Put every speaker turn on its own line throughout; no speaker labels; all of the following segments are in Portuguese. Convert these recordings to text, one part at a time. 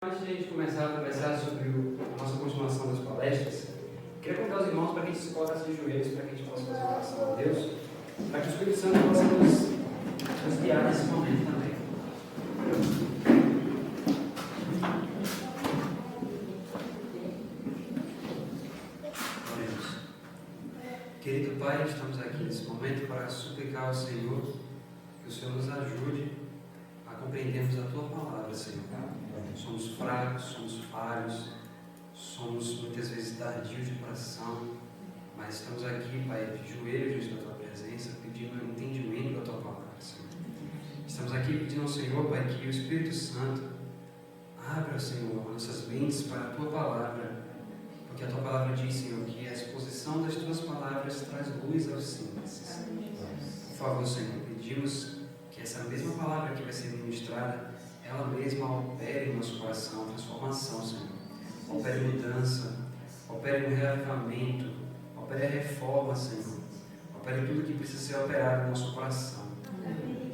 Antes de a gente começar a conversar sobre a nossa continuação das palestras, queria convidar os irmãos para que a gente se coloque de joelhos, para que a gente possa fazer oração a Deus, para que o Espírito Santo possa nos guiar nesse momento também. Oremos. Querido Pai, estamos aqui nesse momento para suplicar ao Senhor que o Senhor nos ajude a compreendermos a Tua Palavra, Senhor. Somos fracos, somos falhos, somos muitas vezes tardios de coração, mas estamos aqui, Pai, de joelhos diante da Tua presença, pedindo o entendimento da Tua Palavra, Senhor. Estamos aqui pedindo ao Senhor, Pai, que o Espírito Santo abra, Senhor, nossas mentes para a Tua Palavra, porque a Tua Palavra diz, Senhor, que a exposição das Tuas palavras traz luz aos simples. Por favor, Senhor, pedimos que essa mesma palavra que vai ser ministrada, ela mesma opere no nosso coração, transformação, Senhor. Opere mudança, opere um reavivamento, opere a reforma, Senhor. Opere tudo que precisa ser operado no nosso coração.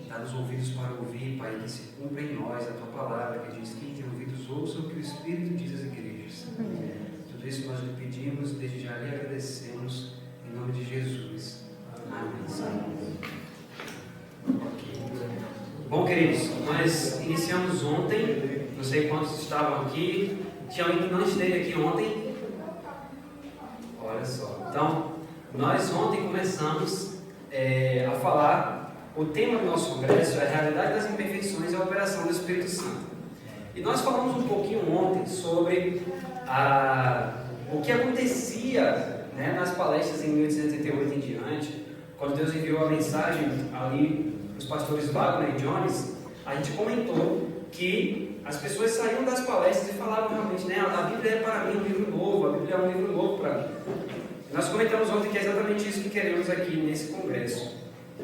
Dá-nos ouvidos para ouvir, Pai, que se cumpra em nós a Tua palavra, que diz: quem tem ouvidos ouça o que o Espírito diz às igrejas. Tudo isso nós lhe pedimos, desde já lhe agradecemos, em nome de Jesus. Amém. Bom, queridos, nós iniciamos ontem, não sei quantos estavam aqui, tinha alguém que não esteve aqui ontem? Olha só, então, nós ontem começamos a falar, o tema do nosso congresso é a realidade das imperfeições e a operação do Espírito Santo. E nós falamos um pouquinho ontem sobre o que acontecia, né, nas palestras em 1888 em diante, quando Deus enviou a mensagem ali, os pastores Wagner e Jones, a gente comentou que as pessoas saíam das palestras e falavam realmente, né, a Bíblia é para mim um livro novo, a Bíblia é um livro novo para mim. Nós comentamos ontem que é exatamente isso que queremos aqui nesse congresso,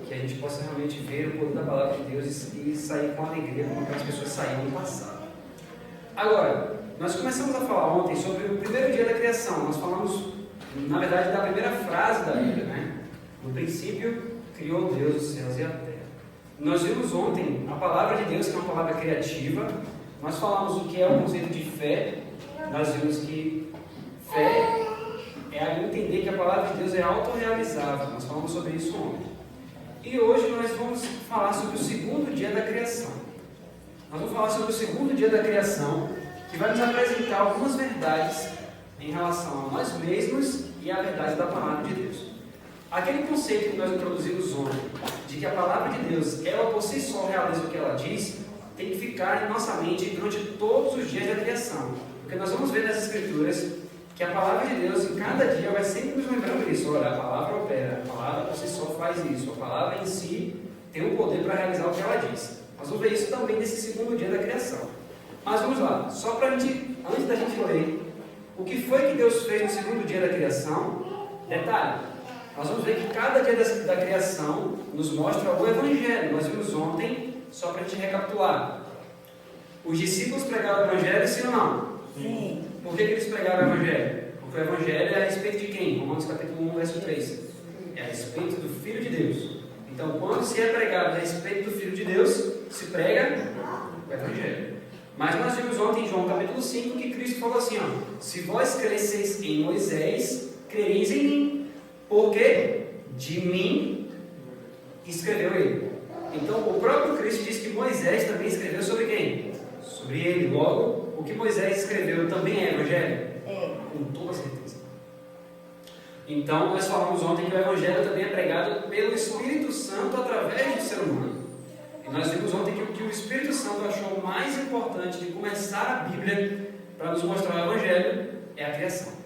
que a gente possa realmente ver o poder da palavra de Deus e sair com alegria como aquelas pessoas saíram no passado. Agora, nós começamos a falar ontem sobre o primeiro dia da criação. Nós falamos, na verdade, da primeira frase da Bíblia, né? No princípio, criou Deus os céus e a terra. Nós vimos ontem a palavra de Deus, que é uma palavra criativa. Nós falamos o que é o conceito de fé. Nós vimos que fé é entender que a palavra de Deus é autorrealizável. Nós falamos sobre isso ontem. E hoje nós vamos falar sobre o segundo dia da criação. Nós vamos falar sobre o segundo dia da criação, que vai nos apresentar algumas verdades em relação a nós mesmos e a verdade da palavra de Deus. Aquele conceito que nós introduzimos ontem, de que a palavra de Deus, ela por si só realiza o que ela diz, tem que ficar em nossa mente durante todos os dias da criação. Porque nós vamos ver nas Escrituras que a palavra de Deus, em cada dia, vai sempre nos lembrando isso. Olha, a palavra opera, a palavra por si só faz isso, a palavra em si tem o poder para realizar o que ela diz. Nós vamos ver isso também nesse segundo dia da criação. Mas vamos lá, só para a gente, antes da gente ler, o que foi que Deus fez no segundo dia da criação? Detalhe, nós vamos ver que cada dia da criação nos mostra o Evangelho. Nós vimos ontem, só para a gente recapitular. Os discípulos pregaram o Evangelho, sim ou não?
Sim.
Por que eles pregaram o Evangelho? Porque o Evangelho é a respeito de quem? Romanos capítulo 1, verso 3. É a respeito do Filho de Deus. Então, quando se é pregado a respeito do Filho de Deus, se prega o Evangelho. Mas nós vimos ontem em João capítulo 5 que Cristo falou assim, ó: se vós cresceis em Moisés, crereis em mim. Porque de mim escreveu ele. Então o próprio Cristo diz que Moisés também escreveu sobre quem? Sobre ele. Logo, o que Moisés escreveu também é Evangelho?
É.
Com toda certeza. Então nós falamos ontem que o Evangelho também é pregado pelo Espírito Santo através do ser humano. E nós vimos ontem que o que o Espírito Santo achou mais importante de começar a Bíblia para nos mostrar o Evangelho é a criação.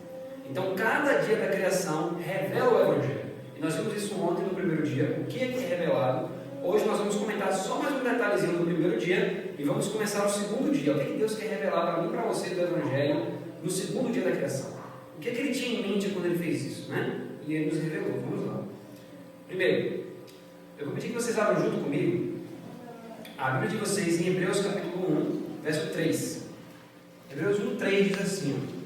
Então, cada dia da criação revela o Evangelho. E nós vimos isso ontem no primeiro dia, o que é revelado. Hoje nós vamos comentar só mais um detalhezinho do primeiro dia e vamos começar o segundo dia. O que Deus quer revelar para mim e para você do Evangelho no segundo dia da criação? O que ele tinha em mente quando ele fez isso, né? E ele nos revelou. Vamos lá. Primeiro, eu vou pedir que vocês abram junto comigo a Bíblia de vocês em Hebreus capítulo 1, verso 3. Hebreus 1, 3 diz assim, ó: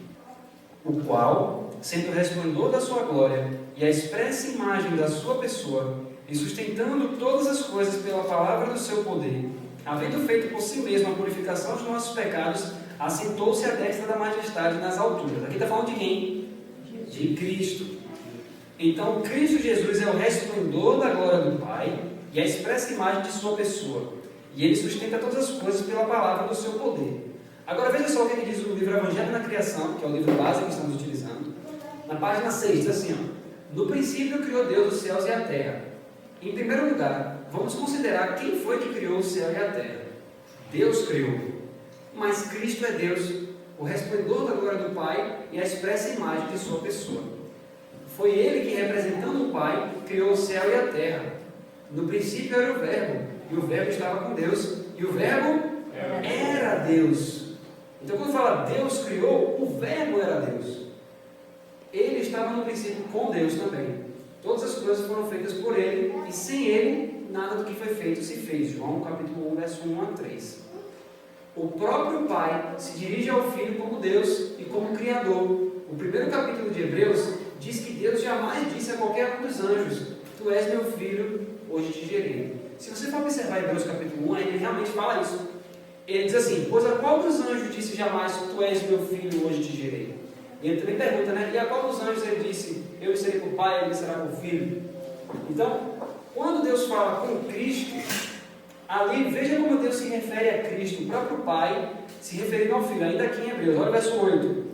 o qual, sendo o resplendor da sua glória e a expressa imagem da sua pessoa, e sustentando todas as coisas pela palavra do seu poder, havendo feito por si mesmo a purificação dos nossos pecados, assentou-se à destra da majestade nas alturas. Aqui está falando de quem? De Cristo. Então, Cristo Jesus é o resplendor da glória do Pai e a expressa imagem de sua pessoa. E ele sustenta todas as coisas pela palavra do seu poder. Agora veja só o que diz o livro Evangelho na Criação, que é o livro base que estamos utilizando. Na página 6, diz assim, ó: no princípio criou Deus os céus e a terra. Em primeiro lugar, vamos considerar quem foi que criou o céu e a terra. Deus criou. Mas Cristo é Deus, o resplendor da glória do Pai e a expressa imagem de sua pessoa. Foi Ele que, representando o Pai, criou o céu e a terra. No princípio era o Verbo, e o Verbo estava com Deus, e o Verbo era Deus. Então, quando fala Deus criou, o Verbo era Deus. Ele estava no princípio com Deus também. Todas as coisas foram feitas por Ele, e sem Ele, nada do que foi feito se fez. João capítulo 1, verso 1 a 3. O próprio Pai se dirige ao Filho como Deus e como Criador. O primeiro capítulo de Hebreus diz que Deus jamais disse a qualquer um dos anjos: tu és meu filho, hoje te gerei. Se você for observar Hebreus capítulo 1, ele realmente fala isso. Ele diz assim: pois a qual dos anjos disse jamais: tu és meu filho, hoje te gerei? E ele também pergunta, né? E a qual dos anjos ele disse: eu lhe serei por pai, ele será por filho? Então, quando Deus fala com Cristo, ali, veja como Deus se refere a Cristo, o próprio Pai, se referindo ao Filho, ainda aqui em Hebreus, olha o verso 8.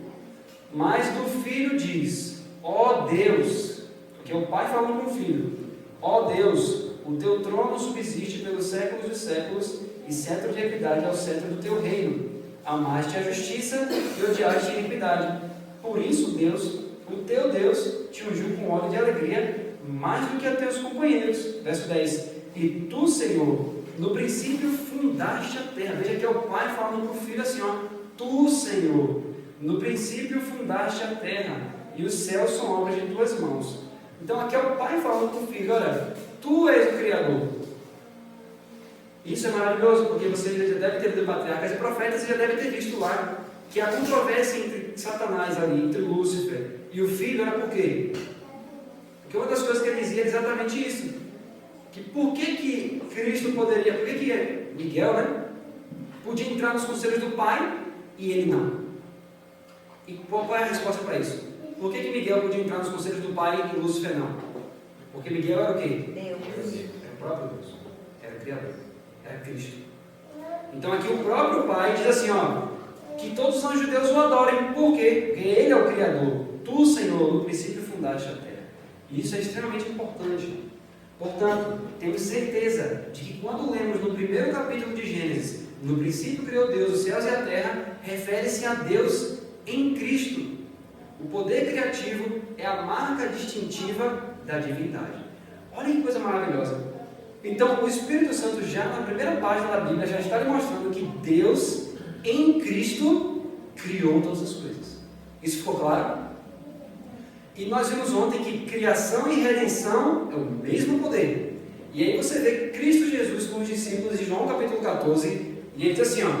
Mas do Filho diz: ó Deus, que é o Pai falando com o Filho, ó Deus, o teu trono subsiste pelos séculos dos séculos, e cetro de equidade é o cetro do teu reino. Amaste a justiça e odiaste a iniquidade. Por isso, Deus, o teu Deus, te ungiu com óleo de alegria, mais do que a teus companheiros. Verso 10. E tu, Senhor, no princípio fundaste a terra. Veja que é o Pai falando para o Filho assim, ó: tu, Senhor, no princípio fundaste a terra, e os céus são obras de tuas mãos. Então aqui é o Pai falando para o Filho: olha, tu és o Criador. Isso é maravilhoso, porque você já deve ter lido Patriarcas e Profetas, você já deve ter visto lá que a controvérsia entre Satanás ali, entre Lúcifer e o Filho, era por quê? Porque uma das coisas que ele dizia era exatamente isso: que por que Cristo poderia, por que Miguel, né, podia entrar nos conselhos do Pai e ele não? E qual é a resposta para isso? Por que Miguel podia entrar nos conselhos do Pai e Lúcifer não? Porque Miguel era o quê? Deus. Era o próprio Deus, era o Criador, era Cristo. Então aqui o próprio Pai diz assim, ó, que todos os anjos de Deus o adorem. Por quê? Porque Ele é o Criador. Tu, Senhor, no princípio fundaste a terra. E isso é extremamente importante. Portanto, temos certeza de que quando lemos no primeiro capítulo de Gênesis, no princípio criou Deus os céus e a terra, refere-se a Deus em Cristo. O poder criativo é a marca distintiva da divindade. Olha que coisa maravilhosa. Então, o Espírito Santo já na primeira página da Bíblia já está demonstrando que Deus em Cristo criou todas as coisas. Isso ficou claro? E nós vimos ontem que criação e redenção é o mesmo poder. E aí você vê Cristo Jesus com os discípulos de João capítulo 14, e ele diz assim, ó: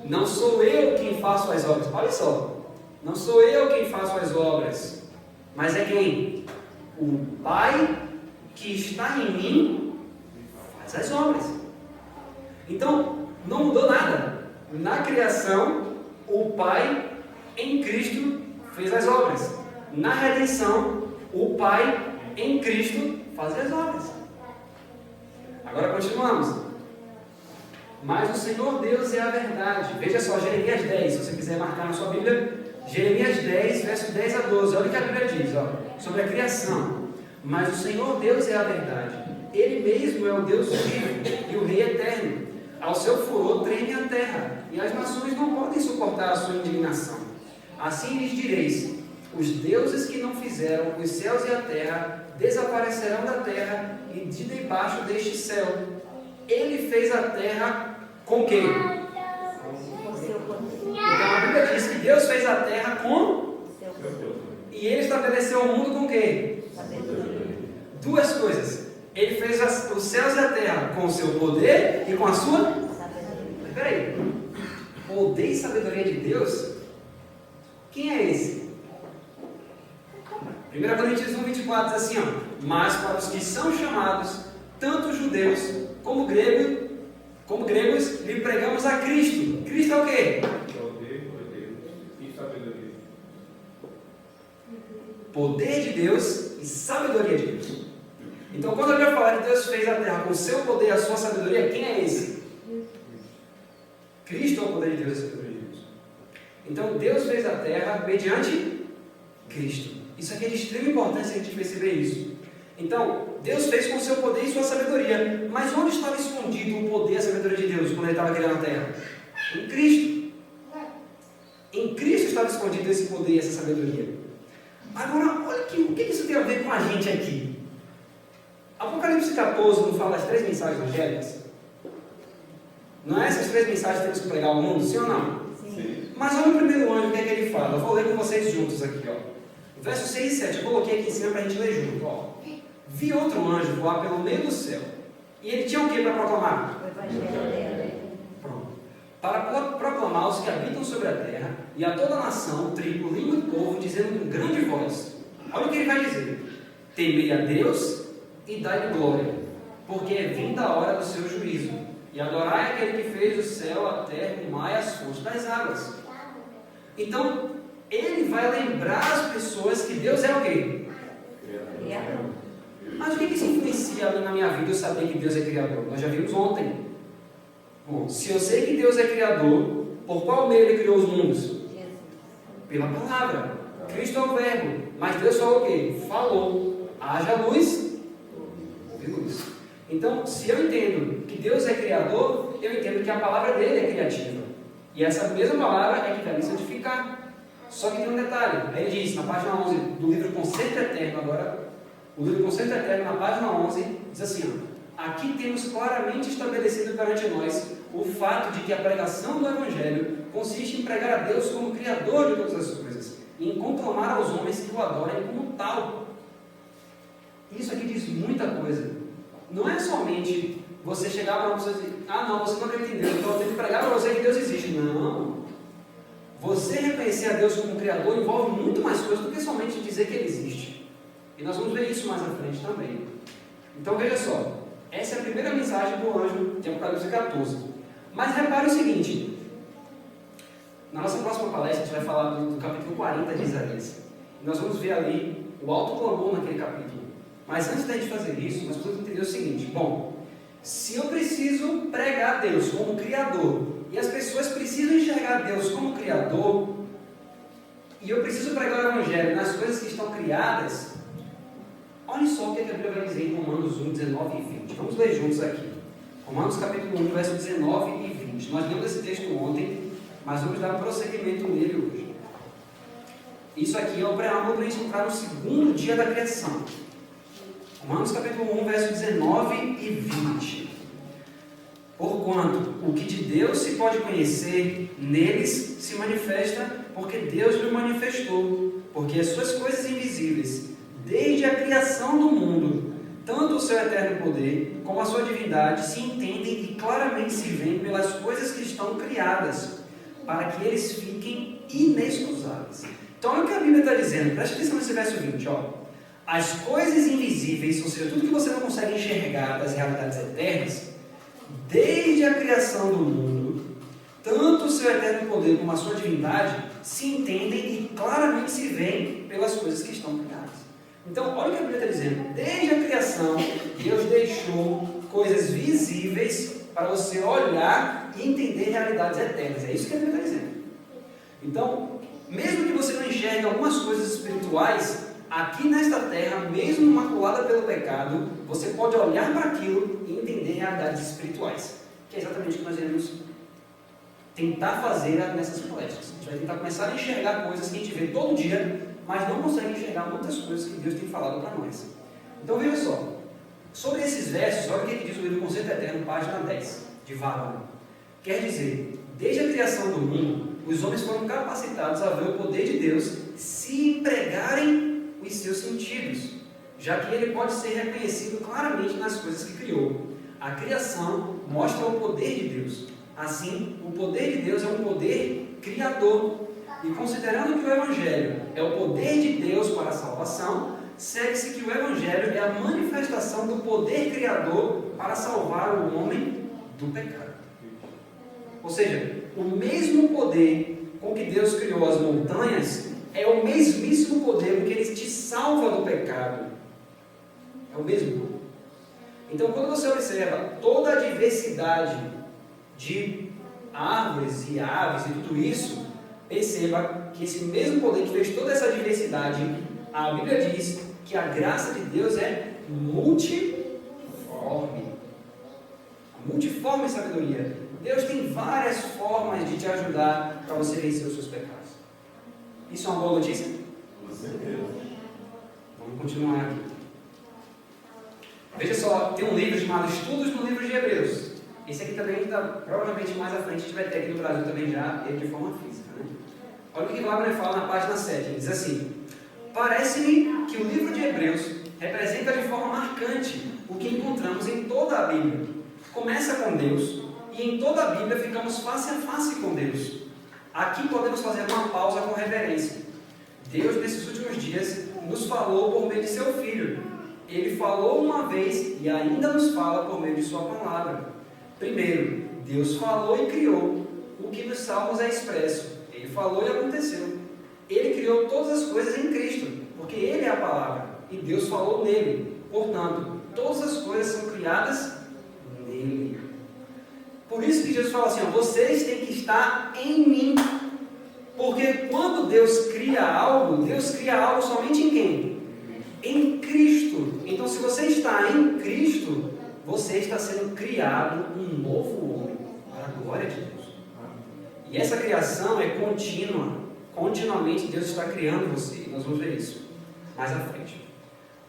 não sou eu quem faço as obras. Olha só, não sou eu quem faço as obras, mas é quem? O Pai que está em mim faz as obras. Então, não mudou nada. Na criação, o Pai em Cristo fez as obras. Na redenção, o Pai em Cristo faz as obras. Agora continuamos. Mas o Senhor Deus é a verdade. Veja só, Jeremias 10, se você quiser marcar na sua Bíblia, Jeremias 10, verso 10 a 12. Olha o que a Bíblia diz, ó, sobre a criação. Mas o Senhor Deus é a verdade. Ele mesmo é o Deus vivo e o Rei eterno. Ao seu furor treme a terra, e as nações não podem suportar a sua indignação. Assim lhes direis: os deuses que não fizeram os céus e a terra desaparecerão da terra e de debaixo deste céu. Ele fez a terra com quê? Então a Bíblia diz que Deus fez a terra com? E ele estabeleceu o mundo com o quê? Duas coisas. Ele fez os céus e a terra com o seu poder e com a sua? Mas peraí, poder e sabedoria de Deus? Quem é esse? 1 Coríntios 1, 24 diz assim, ó: mas para os que são chamados, tanto judeus como gregos, lhe pregamos a Cristo. Cristo é o quê? poder de Deus e sabedoria de Deus. Então, quando a Bíblia fala que Deus fez a terra com o seu poder e a sua sabedoria, quem é esse? Cristo é o poder de Deus e a sabedoria de Deus. Então, Deus fez a terra mediante Cristo. Isso aqui é de extrema importância a gente perceber isso. Então, Deus fez com o seu poder e sua sabedoria. Mas onde estava escondido o poder e a sabedoria de Deus quando Ele estava criando a terra? Em Cristo. Em Cristo estava escondido esse poder e essa sabedoria. Agora, olha aqui, o que isso tem a ver com a gente aqui? Apocalipse 14 não fala das 3 mensagens angélicas? Não é essas 3 mensagens que temos que pregar ao mundo, sim ou não? Sim. Mas olha o primeiro anjo, o que é que ele fala? Eu vou ler com vocês juntos aqui, ó. Versos 6 e 7, eu coloquei aqui em cima para a gente ler junto, ó. Vi outro anjo voar pelo meio do céu. E ele tinha o que para proclamar? O Evangelho. Pronto. Para proclamar os que habitam sobre a terra e a toda a nação, tribo, língua e povo, dizendo com grande voz. Olha o que ele vai dizer. Temei a Deus e dai-lhe glória, porque é vinda a hora do seu juízo. E adorai aquele que fez o céu, a terra, o mar e as fontes das águas. Então, ele vai lembrar as pessoas que Deus é o quê? Criador. Mas o que isso influencia ali na minha vida eu saber que Deus é Criador? Nós já vimos ontem. Bom, se eu sei que Deus é Criador, por qual meio Ele criou os mundos? Pela palavra. Cristo é o verbo. Mas Deus falou o quê? Falou. Haja luz. Houve luz. Então, se eu entendo que Deus é Criador, eu entendo que a palavra dele é criativa. E essa mesma palavra é que deve santificar. Só que tem um detalhe. Aí ele diz, na página 11 do livro Conceito Eterno, agora, o livro Conceito Eterno, na página 11, diz assim, ó, aqui temos claramente estabelecido perante nós o fato de que a pregação do Evangelho consiste em pregar a Deus como Criador de todas as coisas e em conclamar aos homens que o adorem como tal. Isso aqui diz muita coisa. Não é somente você chegar para uma pessoa e dizer, não, você não acredita em Deus, então eu tenho que pregar para você que Deus existe. Não. Você reconhecer a Deus como Criador envolve muito mais coisas do que somente dizer que Ele existe. E nós vamos ver isso mais à frente também. Então veja só, essa é a primeira mensagem do anjo de Apocalipse 14. Mas repare o seguinte, na nossa próxima palestra a gente vai falar do capítulo 40 de Isaías. E nós vamos ver ali o alto clamor naquele capítulo. Mas antes da gente fazer isso, nós precisamos entender o seguinte, bom, se eu preciso pregar a Deus como Criador, e as pessoas precisam enxergar Deus como Criador, e eu preciso pregar o Evangelho nas coisas que estão criadas, olha só o que a Bíblia vai dizer em Romanos 1, 19 e 20. Vamos ler juntos aqui. Romanos capítulo 1, verso 19 e 20. Nós lemos esse texto ontem, mas vamos dar um prosseguimento nele hoje. Isso aqui é o preâmbulo para a gente entrar no segundo dia da criação. Romanos capítulo 1, verso 19 e 20. Porquanto o que de Deus se pode conhecer, neles se manifesta, porque Deus lhe manifestou, porque as suas coisas invisíveis, desde a criação do mundo, tanto o seu eterno poder, como a sua divindade, se entendem e claramente se veem pelas coisas que estão criadas, para que eles fiquem inexcusáveis. Então olha o que a Bíblia está dizendo, preste atenção nesse verso 20, ó. As coisas invisíveis, ou seja, tudo que você não consegue enxergar das realidades eternas, desde a criação do mundo, tanto o seu eterno poder como a sua divindade, se entendem e claramente se veem pelas coisas que estão criadas. Então, olha o que a Bíblia está dizendo. Desde a criação, Deus deixou coisas visíveis para você olhar e entender realidades eternas. É isso que a Bíblia está dizendo. Então, mesmo que você não enxergue algumas coisas espirituais, aqui nesta terra, mesmo maculada pelo pecado, você pode olhar para aquilo e entender realidades espirituais. Que é exatamente o que nós iremos tentar fazer nessas palestras. A gente vai tentar começar a enxergar coisas que a gente vê todo dia, mas não consegue enxergar muitas coisas que Deus tem falado para nós. Então veja só, sobre esses versos, olha o que diz o livro Conceito Eterno, página 10, de Varro. Quer dizer, desde a criação do mundo, os homens foram capacitados a ver o poder de Deus se empregarem os seus sentidos, já que ele pode ser reconhecido claramente nas coisas que criou. A criação mostra o poder de Deus. Assim, o poder de Deus é um poder criador. E considerando que o Evangelho é o poder de Deus para a salvação, segue-se que o Evangelho é a manifestação do poder criador para salvar o homem do pecado. Ou seja, o mesmo poder com que Deus criou as montanhas
é o mesmíssimo poder com que Ele te salva do pecado. É o mesmo. Então, quando você observa toda a diversidade de árvores e aves e tudo isso, perceba que esse mesmo poder que fez toda essa diversidade, a Bíblia diz que a graça de Deus é multiforme. Multiforme sabedoria. Deus tem várias formas de te ajudar para você vencer os seus pecados. Isso é uma boa notícia?
Com certeza.
Vamos continuar aqui. Veja só, tem um livro chamado Estudos no Livro de Hebreus. Esse aqui também está provavelmente mais à frente, a gente vai ter aqui no Brasil também já, ele de forma física. Né? Olha o que Wagner fala na página 7. Ele diz assim: parece-me que o livro de Hebreus representa de forma marcante o que encontramos em toda a Bíblia. Começa com Deus e em toda a Bíblia ficamos face a face com Deus. Aqui podemos fazer uma pausa com reverência. Deus, nesses últimos dias, nos falou por meio de seu Filho. Ele falou uma vez e ainda nos fala por meio de sua palavra. Primeiro, Deus falou e criou. O que nos Salmos é expresso. Ele falou e aconteceu. Ele criou todas as coisas em Cristo, porque Ele é a palavra, e Deus falou nele. Portanto, todas as coisas são criadas nele. Por isso que Jesus fala assim, ó, vocês têm que estar em mim. Porque quando Deus cria algo somente em quem? Em Cristo. Então, se você está em Cristo, você está sendo criado um novo homem, para a glória de Deus. E essa criação é contínua. Continuamente Deus está criando você. E nós vamos ver isso mais à frente.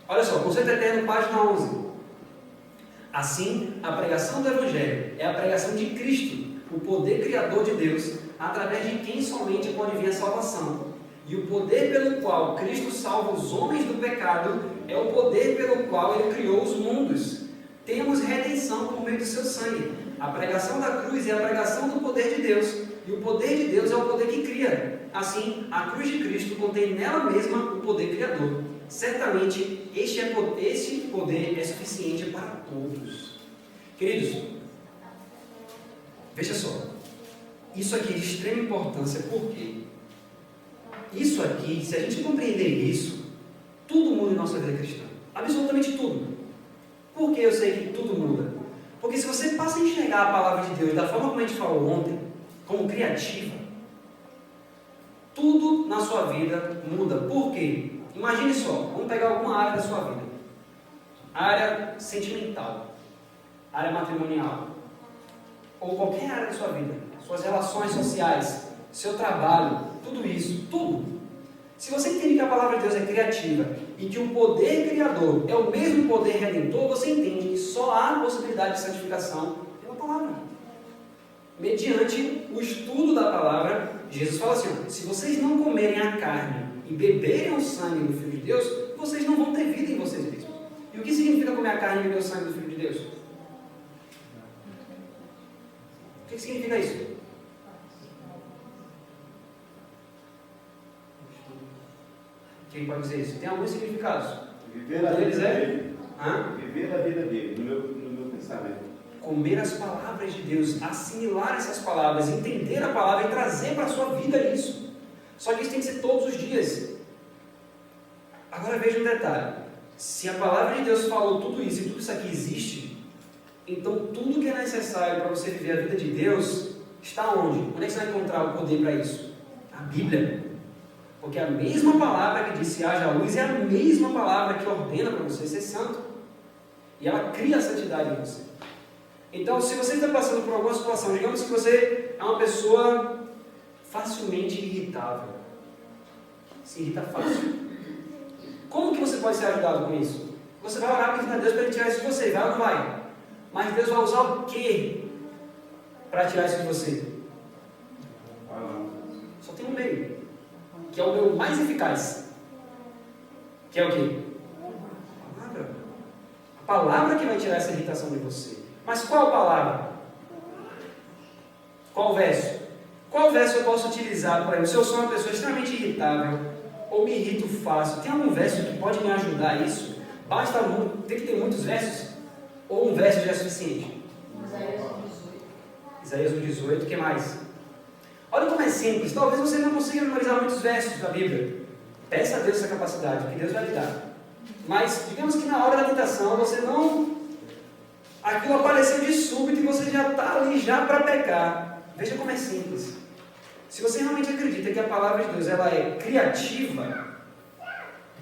Olha só, Conceito Eterno, página 11. Assim, a pregação do Evangelho é a pregação de Cristo, o poder criador de Deus, através de quem somente pode vir a salvação. E o poder pelo qual Cristo salva os homens do pecado é o poder pelo qual Ele criou os mundos. Temos redenção por meio do seu sangue. A pregação da cruz é a pregação do poder de Deus. E o poder de Deus é o poder que cria. Assim, a cruz de Cristo contém nela mesma o poder criador. Certamente, este poder é suficiente para todos. Queridos, veja só. Isso aqui é de extrema importância, porque isso aqui, se a gente compreender isso, tudo muda em nossa vida cristã. Absolutamente tudo. Por que eu sei que tudo muda? Porque se você passa a enxergar a palavra de Deus da forma como a gente falou ontem, como criativa, tudo na sua vida muda. Por quê? Imagine só, vamos pegar alguma área da sua vida. Área sentimental, área matrimonial, ou qualquer área da sua vida, suas relações sociais, seu trabalho, tudo isso, tudo. Se você entende que a palavra de Deus é criativa e que o poder criador é o mesmo poder redentor, você entende que só há possibilidade de santificação pela palavra. Mediante o estudo da palavra, Jesus fala assim, ó, se vocês não comerem a carne e beberem o sangue do Filho de Deus, vocês não vão ter vida em vocês mesmos. E o que significa comer a carne e beber o sangue do Filho de Deus? O que significa isso? Quem pode dizer isso? Tem alguns significados.
Viver a vida dele. Viver a vida dele, no meu pensamento.
Comer as palavras de Deus, assimilar essas palavras, entender a palavra e trazer para a sua vida isso. Só que isso tem que ser todos os dias. Agora veja um detalhe. Se a palavra de Deus falou tudo isso e tudo isso aqui existe, então tudo que é necessário para você viver a vida de Deus está onde? Onde é que você vai encontrar o poder para isso? A Bíblia. Porque a mesma palavra que disse haja luz é a mesma palavra que ordena para você ser santo. E ela cria a santidade em você. Então, se você está passando por alguma situação, digamos que você é uma pessoa facilmente irritável. Se irrita fácil. Como que você pode ser ajudado com isso? Você vai orar pedindo a Deus para Ele tirar isso de você, vai ou não vai? Mas Deus vai usar o quê para tirar isso de você? Só tem um meio, que é o meio mais eficaz. Que é o quê? A palavra. A palavra que vai tirar essa irritação de você. Mas qual palavra? Qual verso? Qual verso eu posso utilizar para isso? Se eu sou uma pessoa extremamente irritável, ou me irrito fácil, tem algum verso que pode me ajudar a isso? Basta muito, tem que ter muitos versos? Ou um verso já é suficiente?
Isaías 1,18.
Isaías 1,18, o que mais? Olha como é simples. Talvez você não consiga memorizar muitos versos da Bíblia. Peça a Deus essa capacidade, que Deus vai lhe dar. Mas, digamos que na hora da tentação, você não... Aquilo apareceu de súbito e você já está ali já para pecar. Veja como é simples. Se você realmente acredita que a palavra de Deus ela é criativa,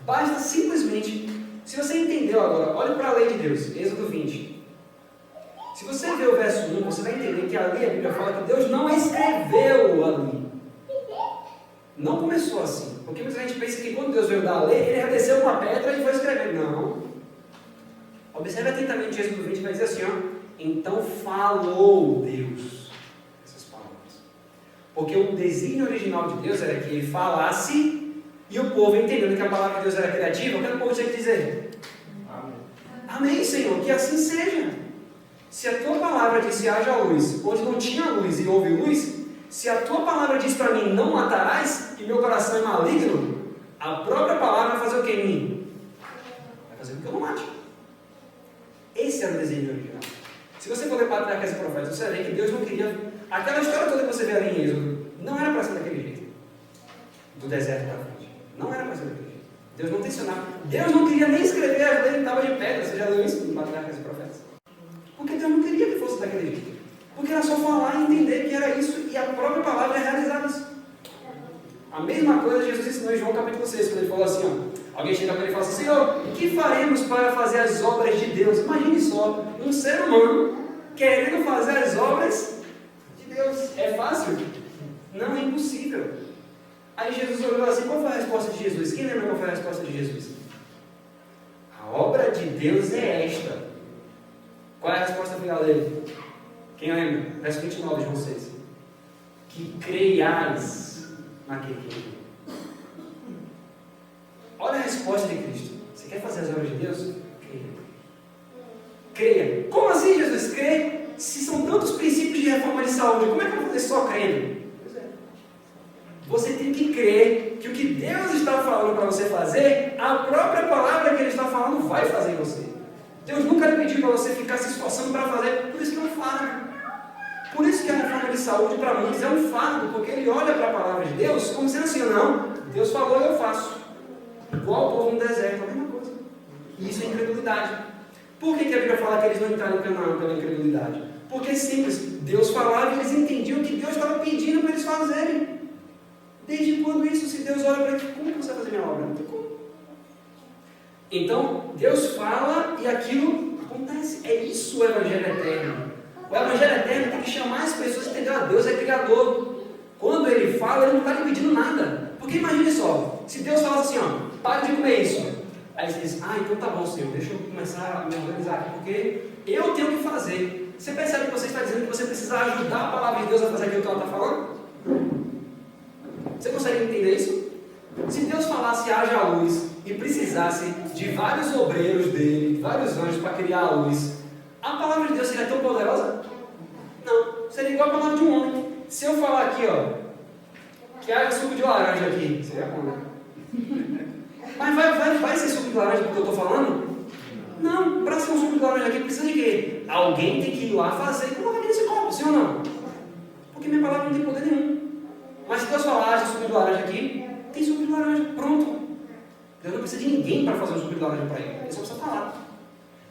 basta simplesmente... Se você entendeu agora, olhe para a lei de Deus, Êxodo 20. Se você ver o verso 1, você vai entender que ali a Bíblia fala que Deus não escreveu ali. Não começou assim. Porque muita gente pensa que quando Deus veio dar a lei, ele já desceu uma pedra e foi escrever. Não. Observe atentamente Êxodo 20, vai dizer assim, ó. Então falou Deus essas palavras. Porque o desígnio original de Deus era que ele falasse e o povo, entendendo que a palavra de Deus era criativa, o que o povo tinha que dizer? Amém. Amém, Senhor, que assim seja. Se a tua palavra disse haja luz, onde não tinha luz e houve luz, se a tua palavra diz para mim não matarás, e meu coração é maligno, a própria palavra vai fazer o que em mim? Vai fazer com que eu não mate. Esse era o desenho original. Se você for ler Patriarcas e Profetas, você vai ver que Deus não queria... Aquela história toda que você vê ali em Êxodo, não era para ser daquele jeito. Do deserto para frente. Não era para ser daquele jeito. Deus não tensionava. Deus não queria nem escrever as leis em tábua de pedra. Você já leu isso em Patriarcas e Profetas? Porque Deus não queria que fosse daquele jeito. Porque era só falar e entender que era isso, e a própria palavra é realizar isso. A mesma coisa Jesus ensinou em João capítulo 6, quando ele falou assim, ó, alguém chega para ele e fala assim, Senhor, o que faremos para fazer as obras de Deus? Imagine só, um ser humano querendo fazer as obras de Deus. É fácil? Não, é impossível. Aí Jesus olhou assim, qual foi a resposta de Jesus? Quem lembra qual foi a resposta de Jesus? A obra de Deus é esta. Qual é a resposta final dele? Quem lembra? Verso 29 de João 6. Que creiais naquele que enviou. Olha a resposta de Cristo. Você quer fazer as obras de Deus? Creia. Creia. Como assim, Jesus? Crê? Se são tantos princípios de reforma de saúde, como é que eu vou fazer só crendo? Pois é. Você tem que crer que o que Deus está falando para você fazer, a própria palavra que Ele está falando vai fazer em você. Deus nunca lhe pediu para você ficar se esforçando para fazer, por isso que é um fardo. Por isso que a reforma de saúde para muitos é um fardo, porque ele olha para a palavra de Deus como sendo assim, não, Deus falou e eu faço. Igual o povo no deserto, a mesma coisa. E isso é incredulidade. Por que a Bíblia fala que eles não entraram em Canaã pela incredulidade? Porque é simples, Deus falava e eles entendiam o que Deus estava pedindo para eles fazerem. Desde quando isso? Se Deus olha para eles, como que você vai fazer minha obra? Não tem como. Então, Deus fala e aquilo acontece. É isso o Evangelho eterno. O Evangelho eterno tem que chamar as pessoas a entender, Deus é Criador. Quando Ele fala, Ele não está lhe pedindo nada. Porque imagine só, se Deus falasse assim, ó, pare de comer isso. Aí você diz, então tá bom, Senhor, deixa eu começar a me organizar aqui, porque eu tenho que fazer. Você percebe que você está dizendo que você precisa ajudar a palavra de Deus a fazer aquilo que ela está falando? Você consegue entender isso? Se Deus falasse haja luz e precisasse de vários obreiros dele, vários anjos para criar a luz, a palavra de Deus seria tão poderosa? Não, seria igual a palavra de um homem. Se eu falar aqui, ó, que haja suco de laranja aqui, seria bom, né? Mas vai ser suco de laranja porque eu estou falando? Não, para ser um suco de laranja aqui precisa de quê? Alguém tem que ir lá fazer e colocar aqui nesse copo, sim ou não? Porque minha palavra não tem poder nenhum. Mas se Deus falar, haja suco de laranja aqui, tem suco de laranja, pronto. Deus não precisa de ninguém para fazer um suco de laranja para ele, ele só precisa falar.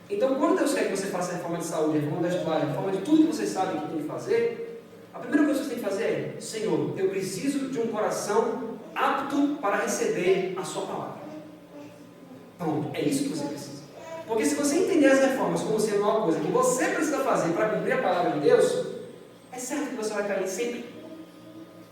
Então, quando Deus quer que você faça a reforma de saúde, a reforma da história, a reforma de tudo que você sabe que tem que fazer, a primeira coisa que você tem que fazer é, Senhor, eu preciso de um coração apto para receber a sua palavra. Pronto, é isso que você precisa. Porque se você entender as reformas como sendo uma coisa que você precisa fazer para cumprir a palavra de Deus, é certo que você vai cair sempre.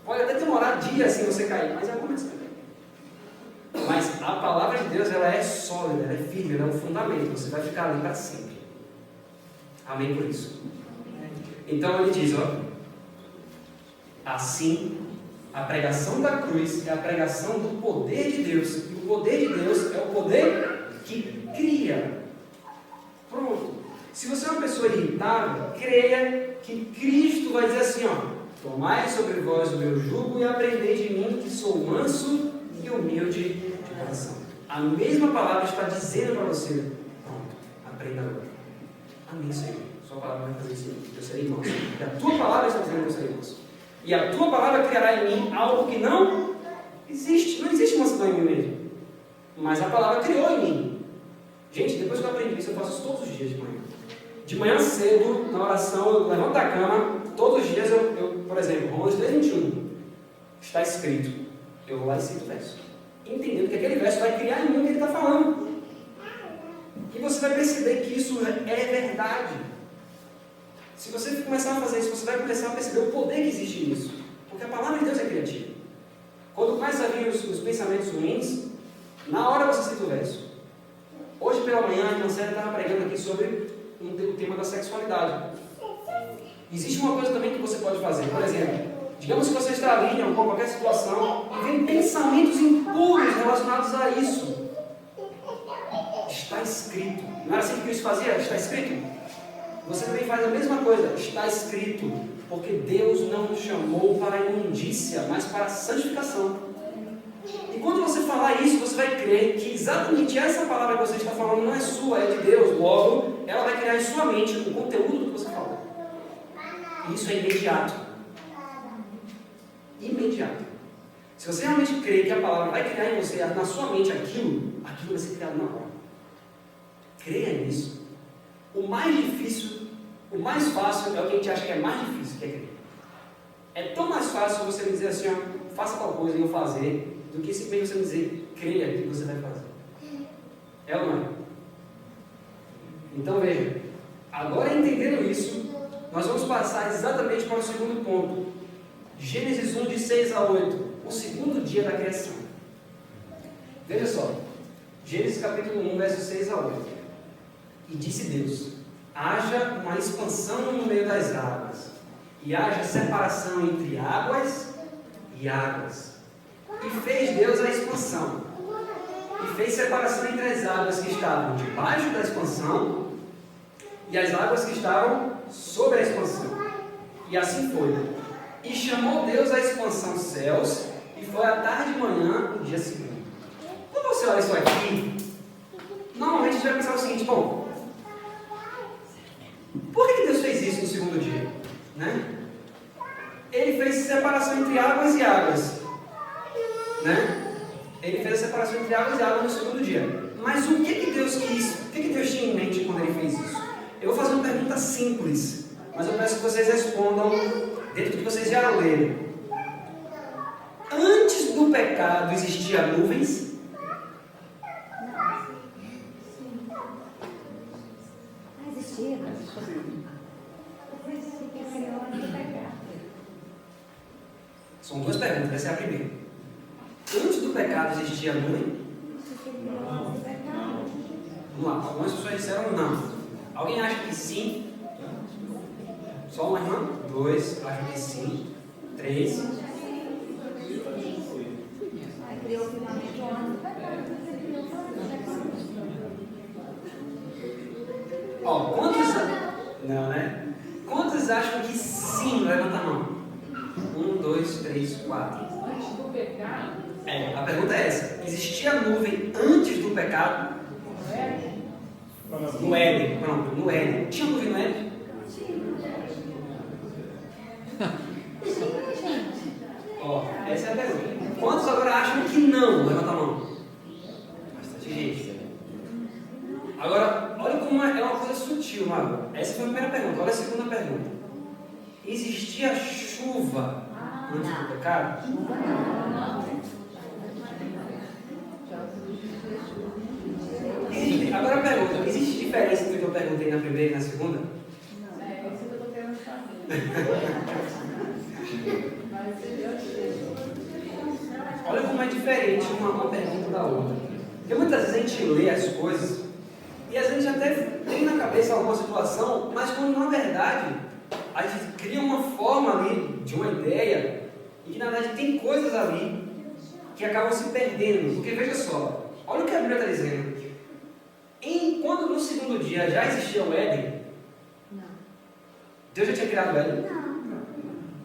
Pode até demorar dias sem você cair, mas vai começar a cair. Mas a palavra de Deus, ela é sólida, ela é firme, ela é um fundamento. Você vai ficar ali para sempre. Amém por isso. Então ele diz, ó, assim, a pregação da cruz é a pregação do poder de Deus. E o poder de Deus é o poder que cria. Pronto. Se você é uma pessoa irritável, creia que Cristo vai dizer assim, ó, tomai sobre vós o meu jugo e aprendei de mim, que sou manso e humilde de coração. A mesma palavra está dizendo para você, pronto, aprenda agora. Amém, Senhor. Sua palavra vai fazer isso. Eu serei manso. E a tua palavra está dizendo que eu serei manso. E a tua palavra criará em mim algo que não existe. Não existe mansidão em mim mesmo. Mas a palavra criou em mim. Gente, depois que eu aprendi isso, eu faço isso todos os dias de manhã. De manhã cedo, na oração, eu levanto da cama, todos os dias eu por exemplo, Romanos 3:21, está escrito. Eu vou lá e cito o verso. Entendendo que aquele verso vai criar em mim o que ele está falando. E você vai perceber que isso é verdade. Se você começar a fazer isso, você vai começar a perceber o poder que existe nisso. Porque a palavra de Deus é criativa. Quando começa a vir os pensamentos ruins, na hora você cita o verso. Hoje pela manhã, a irmã Célia estava pregando aqui sobre o tema da sexualidade. Existe uma coisa também que você pode fazer. Por exemplo, digamos que você está ali em qualquer situação e vem pensamentos impuros relacionados a isso. Está escrito. Não era assim que Cristo fazia? Está escrito. Você também faz a mesma coisa. Está escrito. Porque Deus não nos chamou para a imundícia, mas para a santificação. E quando você falar isso, você vai crer que exatamente essa palavra que você está falando não é sua, é de Deus. Logo, ela vai criar em sua mente o conteúdo do que você falou. E isso é imediato. Imediato. Se você realmente crê que a palavra vai criar em você, na sua mente, aquilo vai ser criado na hora. Creia nisso. O mais difícil, o mais fácil é o que a gente acha que é mais difícil, que é crer. É tão mais fácil você me dizer assim, ó, faça tal coisa e eu fazer, do que simplesmente você me dizer, creia que você vai fazer. É ou não é? Então veja, agora entendendo isso, nós vamos passar exatamente para o segundo ponto. Gênesis 1, de 6 a 8, o segundo dia da criação. Veja só, Gênesis capítulo 1, versos 6 a 8. E disse Deus, haja uma expansão no meio das águas, e haja separação entre águas e águas. E fez Deus a expansão, e fez separação entre as águas que estavam debaixo da expansão, e as águas que estavam sobre a expansão. E assim foi. E chamou Deus a expansão céus, e foi à tarde e manhã, o dia seguinte. Quando você olha isso aqui, normalmente a gente vai pensar o seguinte, bom, por que Deus fez isso no segundo dia? Né? Ele fez separação entre águas e águas. Né? Ele fez a separação entre águas e águas no segundo dia. Mas o que Deus quis? O que Deus tinha em mente quando ele fez isso? Eu vou fazer uma pergunta simples, mas eu peço que vocês respondam dentro do que vocês já leram. Antes do pecado existiam nuvens?
Existia.
São duas perguntas, essa é a primeira. Antes do pecado existia nuvem? Vamos lá, algumas pessoas disseram não. Alguém acha que sim? Só uma irmã? 2, acho que sim. 3. Ó, quantos... Não, né? Quantos acham que sim? Levanta a mão. 1, 2, 3, 4.
Antes do pecado?
É, a pergunta é essa. Existia nuvem antes do pecado? No Éden, pronto, no Éden. Tinha nuvem no Éden? Ó, essa é a pergunta. Quantos agora acham que não? Levanta a mão. Bastante gente. Agora, olha como é uma coisa sutil, Mago. Essa foi a primeira pergunta. Olha a segunda pergunta. Existia chuva antes do pecado? Agora a pergunta, existe diferença entre o que eu perguntei na primeira e na segunda?
Não, é isso que eu estou querendo saber. Mas
Olha como é diferente uma pergunta da outra. Porque muitas vezes a gente lê as coisas e às vezes até tem na cabeça alguma situação, mas quando na verdade a gente cria uma forma ali de uma ideia e que na verdade tem coisas ali que acabam se perdendo. Porque veja só, olha o que a Bíblia está dizendo. Quando no segundo dia já existia o Éden,
Não.
Deus já tinha criado o Éden?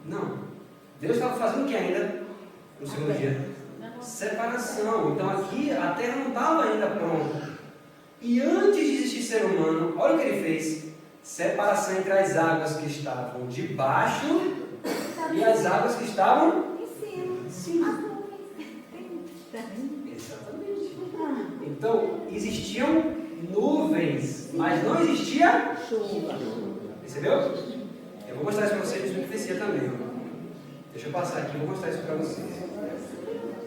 Não.
Não. Deus estava fazendo o que ainda no segundo dia? Separação. Então aqui a terra não estava ainda pronta. E antes de existir ser humano, olha o que ele fez: separação entre as águas que estavam debaixo e as águas que estavam
Em
em
cima.
cima.
Tem.
Exatamente.
Ah,
Então, existiam nuvens, mas não existia
chuva.
Percebeu? Eu vou mostrar isso para vocês no profecia também. Ó. Deixa eu passar aqui, eu vou mostrar isso para vocês.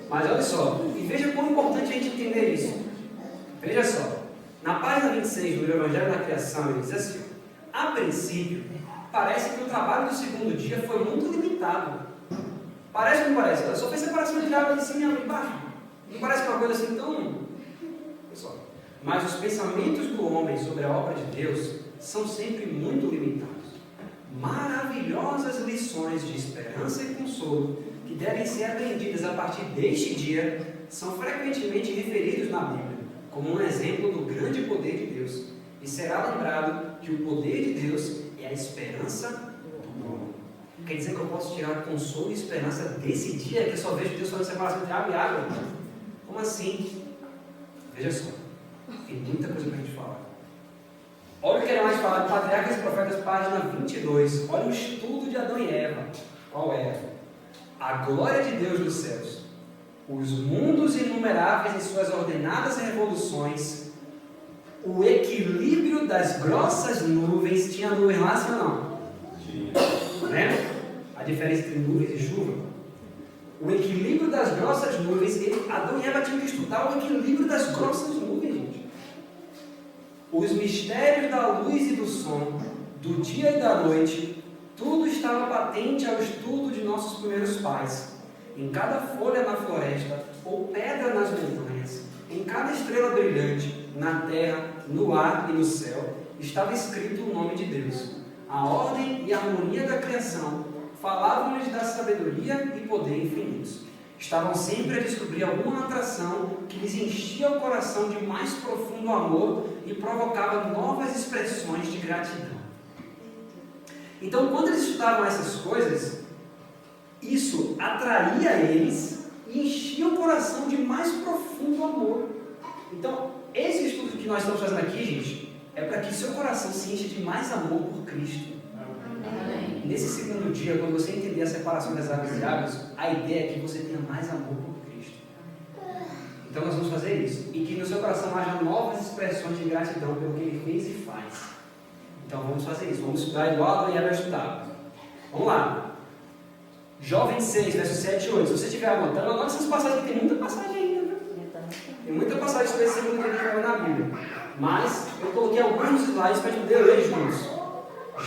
Mas olha só, e veja quão importante a gente entender isso. Veja só, na página 26 do Evangelho da Criação, ele diz assim: a princípio, parece que o trabalho do segundo dia foi muito limitado. Parece ou não parece? Ela só fez separação de água de cima e água de baixo. Não parece que é uma coisa assim tão. Pessoal, mas os pensamentos do homem sobre a obra de Deus são sempre muito limitados. Maravilhosas lições de esperança e consolo que devem ser aprendidas a partir deste dia são frequentemente referidos na Bíblia como um exemplo do grande poder de Deus, e será lembrado que o poder de Deus é a esperança do homem. Quer dizer que eu posso tirar consolo e esperança desse dia que eu só vejo Deus fazendo separação de água e água? Como assim? Veja só, tem muita coisa para a gente falar. Olha o que era mais falado, Patriarcas e Profetas, página 22. Olha o estudo de Adão e Eva. Qual era? A glória de Deus nos céus, os mundos inumeráveis em suas ordenadas revoluções, o equilíbrio das grossas nuvens. Tinha nuvem lá, sim ou não? Lembra? A diferença entre nuvens e chuva. O equilíbrio das grossas nuvens. Adão e Eva tinham que estudar o equilíbrio das grossas nuvens, gente. Os mistérios da luz e do som, do dia e da noite, tudo estava patente ao estudo de nossos primeiros pais. Em cada folha na floresta, ou pedra nas montanhas, em cada estrela brilhante, na terra, no ar e no céu, estava escrito o nome de Deus. A ordem e a harmonia da criação falavam-lhes da sabedoria e poder infinitos. Estavam sempre a descobrir alguma atração que lhes enchia o coração de mais profundo amor e provocava novas expressões de gratidão. Então, quando eles estudavam essas coisas, isso atraía eles e enchia o coração de mais profundo amor. Então, esse estudo que nós estamos fazendo aqui, gente, é para que seu coração se encha de mais amor por Cristo.
Amém.
Nesse segundo dia, quando você entender a separação das águas e águas, a ideia é que você tenha mais amor por Cristo. Então nós vamos fazer isso. E que no seu coração haja novas expressões de gratidão pelo que Ele fez e faz. Então vamos fazer isso. Vamos estudar igual e ela estudar. Vamos lá. Jó 26, versos 7 e 8. Se você estiver anotando, anota essas passagens, tem muita passagem ainda, né? Tem muita passagem sobre esse segundo dia que vai na Bíblia. Mas eu coloquei alguns slides para a gente poder ler juntos.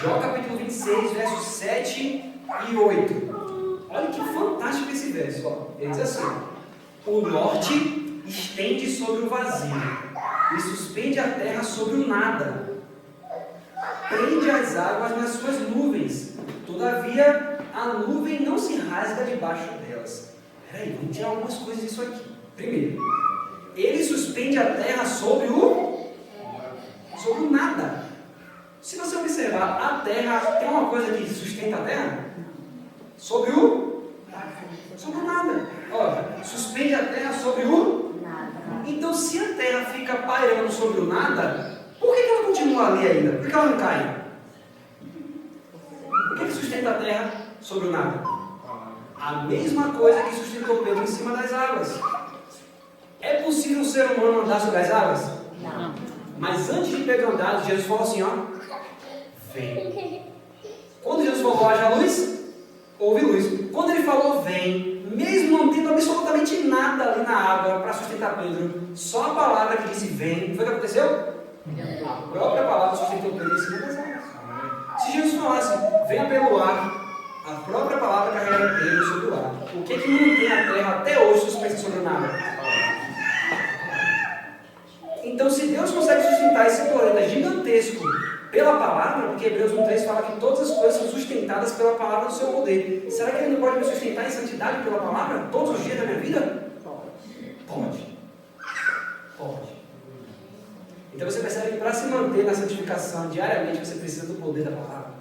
Jó capítulo 26, versos 7 e 8. Olha que fantástico esse verso. Ó. Ele diz assim: o norte estende sobre o vazio e suspende a terra sobre o nada. Prende as águas nas suas nuvens. Todavia, a nuvem não se rasga debaixo delas. Peraí, vamos tirar algumas coisas disso aqui. Primeiro, ele suspende a terra sobre o nada. Se você observar, a terra tem uma coisa que sustenta a terra sobre o nada. Ó, suspende a terra sobre o
Nada.
Então, se a terra fica pairando sobre o nada, por que ela continua ali ainda? Por que ela não cai? O que sustenta a terra sobre o nada? A mesma coisa que sustentou Pedro em cima das águas. É possível um ser humano andar sobre as águas?
Não.
Mas antes de Pedro andar, Jesus falou assim, ó: vem. Quando Jesus falou haja luz, houve luz. Quando ele falou vem, mesmo não tendo absolutamente nada ali na água para sustentar Pedro, só a palavra que disse vem, foi o que aconteceu? A própria palavra sustentou Pedro em cima das águas. Se Jesus falasse venha pelo ar, a própria palavra carregaria Pedro sobre o ar. O que mantém a terra até hoje suspensa sobre o nada? Então, se Deus consegue sustentar esse planeta gigantesco pela palavra, porque Hebreus 1,3 fala que todas as coisas são sustentadas pela palavra do seu poder, será que Ele não pode me sustentar em santidade pela palavra todos os dias da minha vida? Pode. Então você percebe que para se manter na santificação diariamente você precisa do poder da palavra.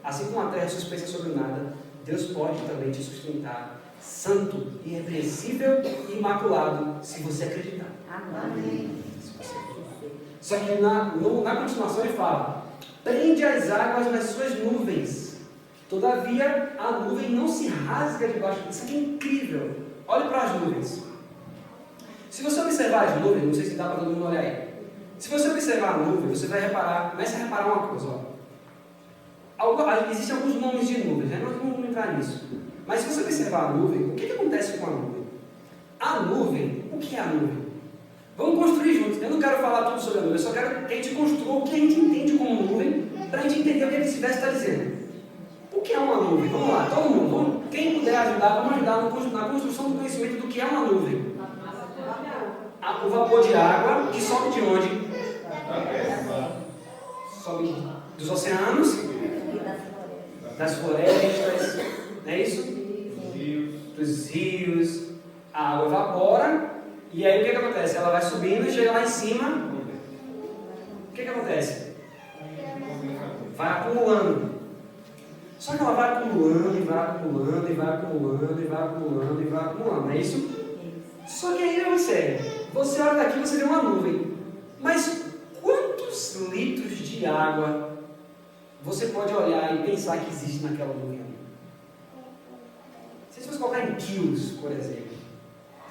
Assim como a terra é suspensa sobre o nada, Deus pode também te sustentar santo, irrepreensível e imaculado, se você acreditar.
Amém.
Só que na continuação ele fala: prende as águas nas suas nuvens. Todavia, a nuvem não se rasga debaixo. Isso aqui é incrível. Olhe para as nuvens. Se você observar as nuvens, não sei se dá para todo mundo olhar aí. Se você observar a nuvem, você vai reparar, comece a reparar uma coisa. Existem alguns nomes de nuvens, né? Nós não vamos entrar nisso. Mas se você observar a nuvem, o que acontece com a nuvem? A nuvem, o que é a nuvem? Vamos construir juntos. Eu não quero falar tudo sobre a nuvem, eu só quero que a gente construa o que a gente entende como nuvem, para a gente entender o que esse verso está dizendo. O que é uma nuvem? Vamos lá, todo mundo. Quem puder ajudar, vamos ajudar na construção do conhecimento do que é uma nuvem. O vapor de água que sobe de onde? Sobe dos oceanos, das florestas, não é isso? Dos rios. A água evapora e aí o que acontece? Ela vai subindo e chega lá em cima. O que acontece? Vai acumulando. Só que ela vai acumulando e vai acumulando e vai acumulando e vai acumulando e vai acumulando, não é isso? Só que aí eu sério. Você olha daqui e você vê uma nuvem. Mas quantos litros de água você pode olhar e pensar que existe naquela nuvem ali? Se você colocar em quilos, por exemplo,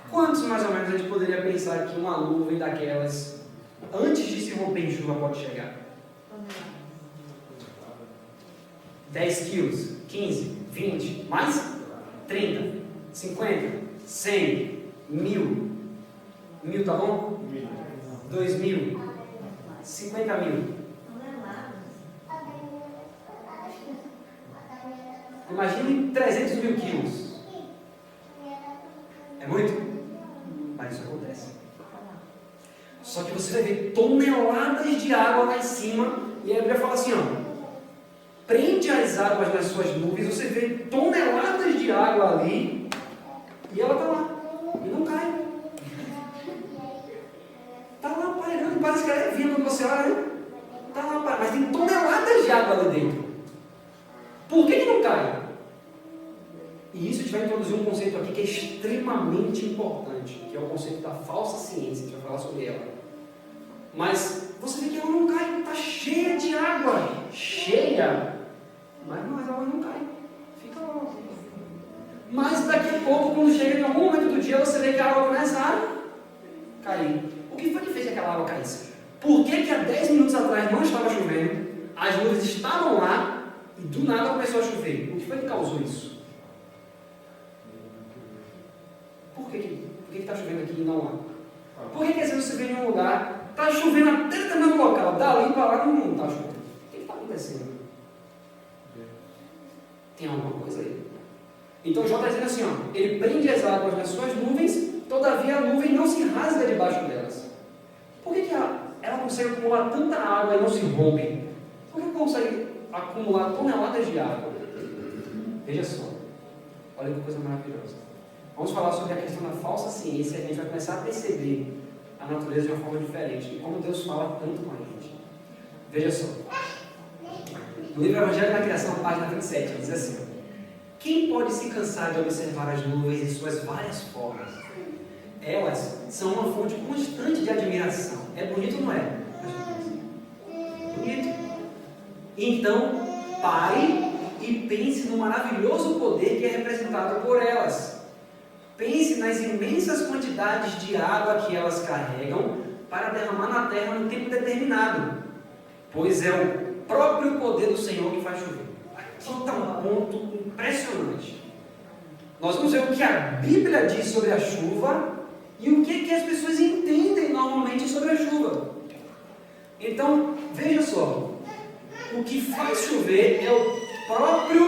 quantos mais ou menos a gente poderia pensar que uma nuvem daquelas, antes de se romper em chuva, pode chegar? 10 quilos, 15, 20, mais 30, 50, 100, 1000. 1000 tá bom? 2000, 50 mil. Imagine 300 mil quilos. É muito? Mas isso acontece. Só que você vai ver toneladas de água lá em cima. E a Bíblia fala assim, ó. Prende as águas nas suas nuvens. Você vê toneladas de água ali. E ela está lá. E não cai. Está lá pairando. Parece que ela é viva quando você olha, né? Está lá pairando. Mas tem toneladas de água ali dentro. Por que não cai? E isso a gente vai introduzir um conceito aqui que é extremamente importante, que é o conceito da falsa ciência, a gente vai falar sobre ela. Mas você vê que ela não cai, está cheia de água, cheia, mas a água não cai, fica lá. Mas daqui a pouco, quando chega em algum momento do dia, você vê que a água começa a cair. O que foi que fez que aquela água caísse? Por que há 10 minutos atrás não estava chovendo, as nuvens estavam lá e do nada começou a chover? O que foi que causou isso? Por que está chovendo aqui e não lá? Por que às vezes você vem em um lugar, está chovendo até determinado local, dali para lá não está chovendo? O que está acontecendo? Tem alguma coisa aí? Então Jó está dizendo assim, ó, ele prende as águas nas suas nuvens, todavia a nuvem não se rasga debaixo delas. Por que ela consegue acumular tanta água e não se rompe? Por que consegue acumular toneladas de água? Veja só, olha que coisa maravilhosa. Vamos falar sobre a questão da falsa ciência e a gente vai começar a perceber a natureza de uma forma diferente e como Deus fala tanto com a gente. Veja só. No livro Evangelho da Criação, página 27, diz assim: quem pode se cansar de observar as nuvens em suas várias formas? Elas são uma fonte constante de admiração. É bonito ou não é? Bonito. Então, pare e pense no maravilhoso poder que é representado por elas. Pense nas imensas quantidades de água que elas carregam para derramar na terra no tempo determinado, pois é o próprio poder do Senhor que faz chover. Aqui está um ponto impressionante. Nós vamos ver o que a Bíblia diz sobre a chuva e o que as pessoas entendem normalmente sobre a chuva. Então, veja só, o que faz chover é o próprio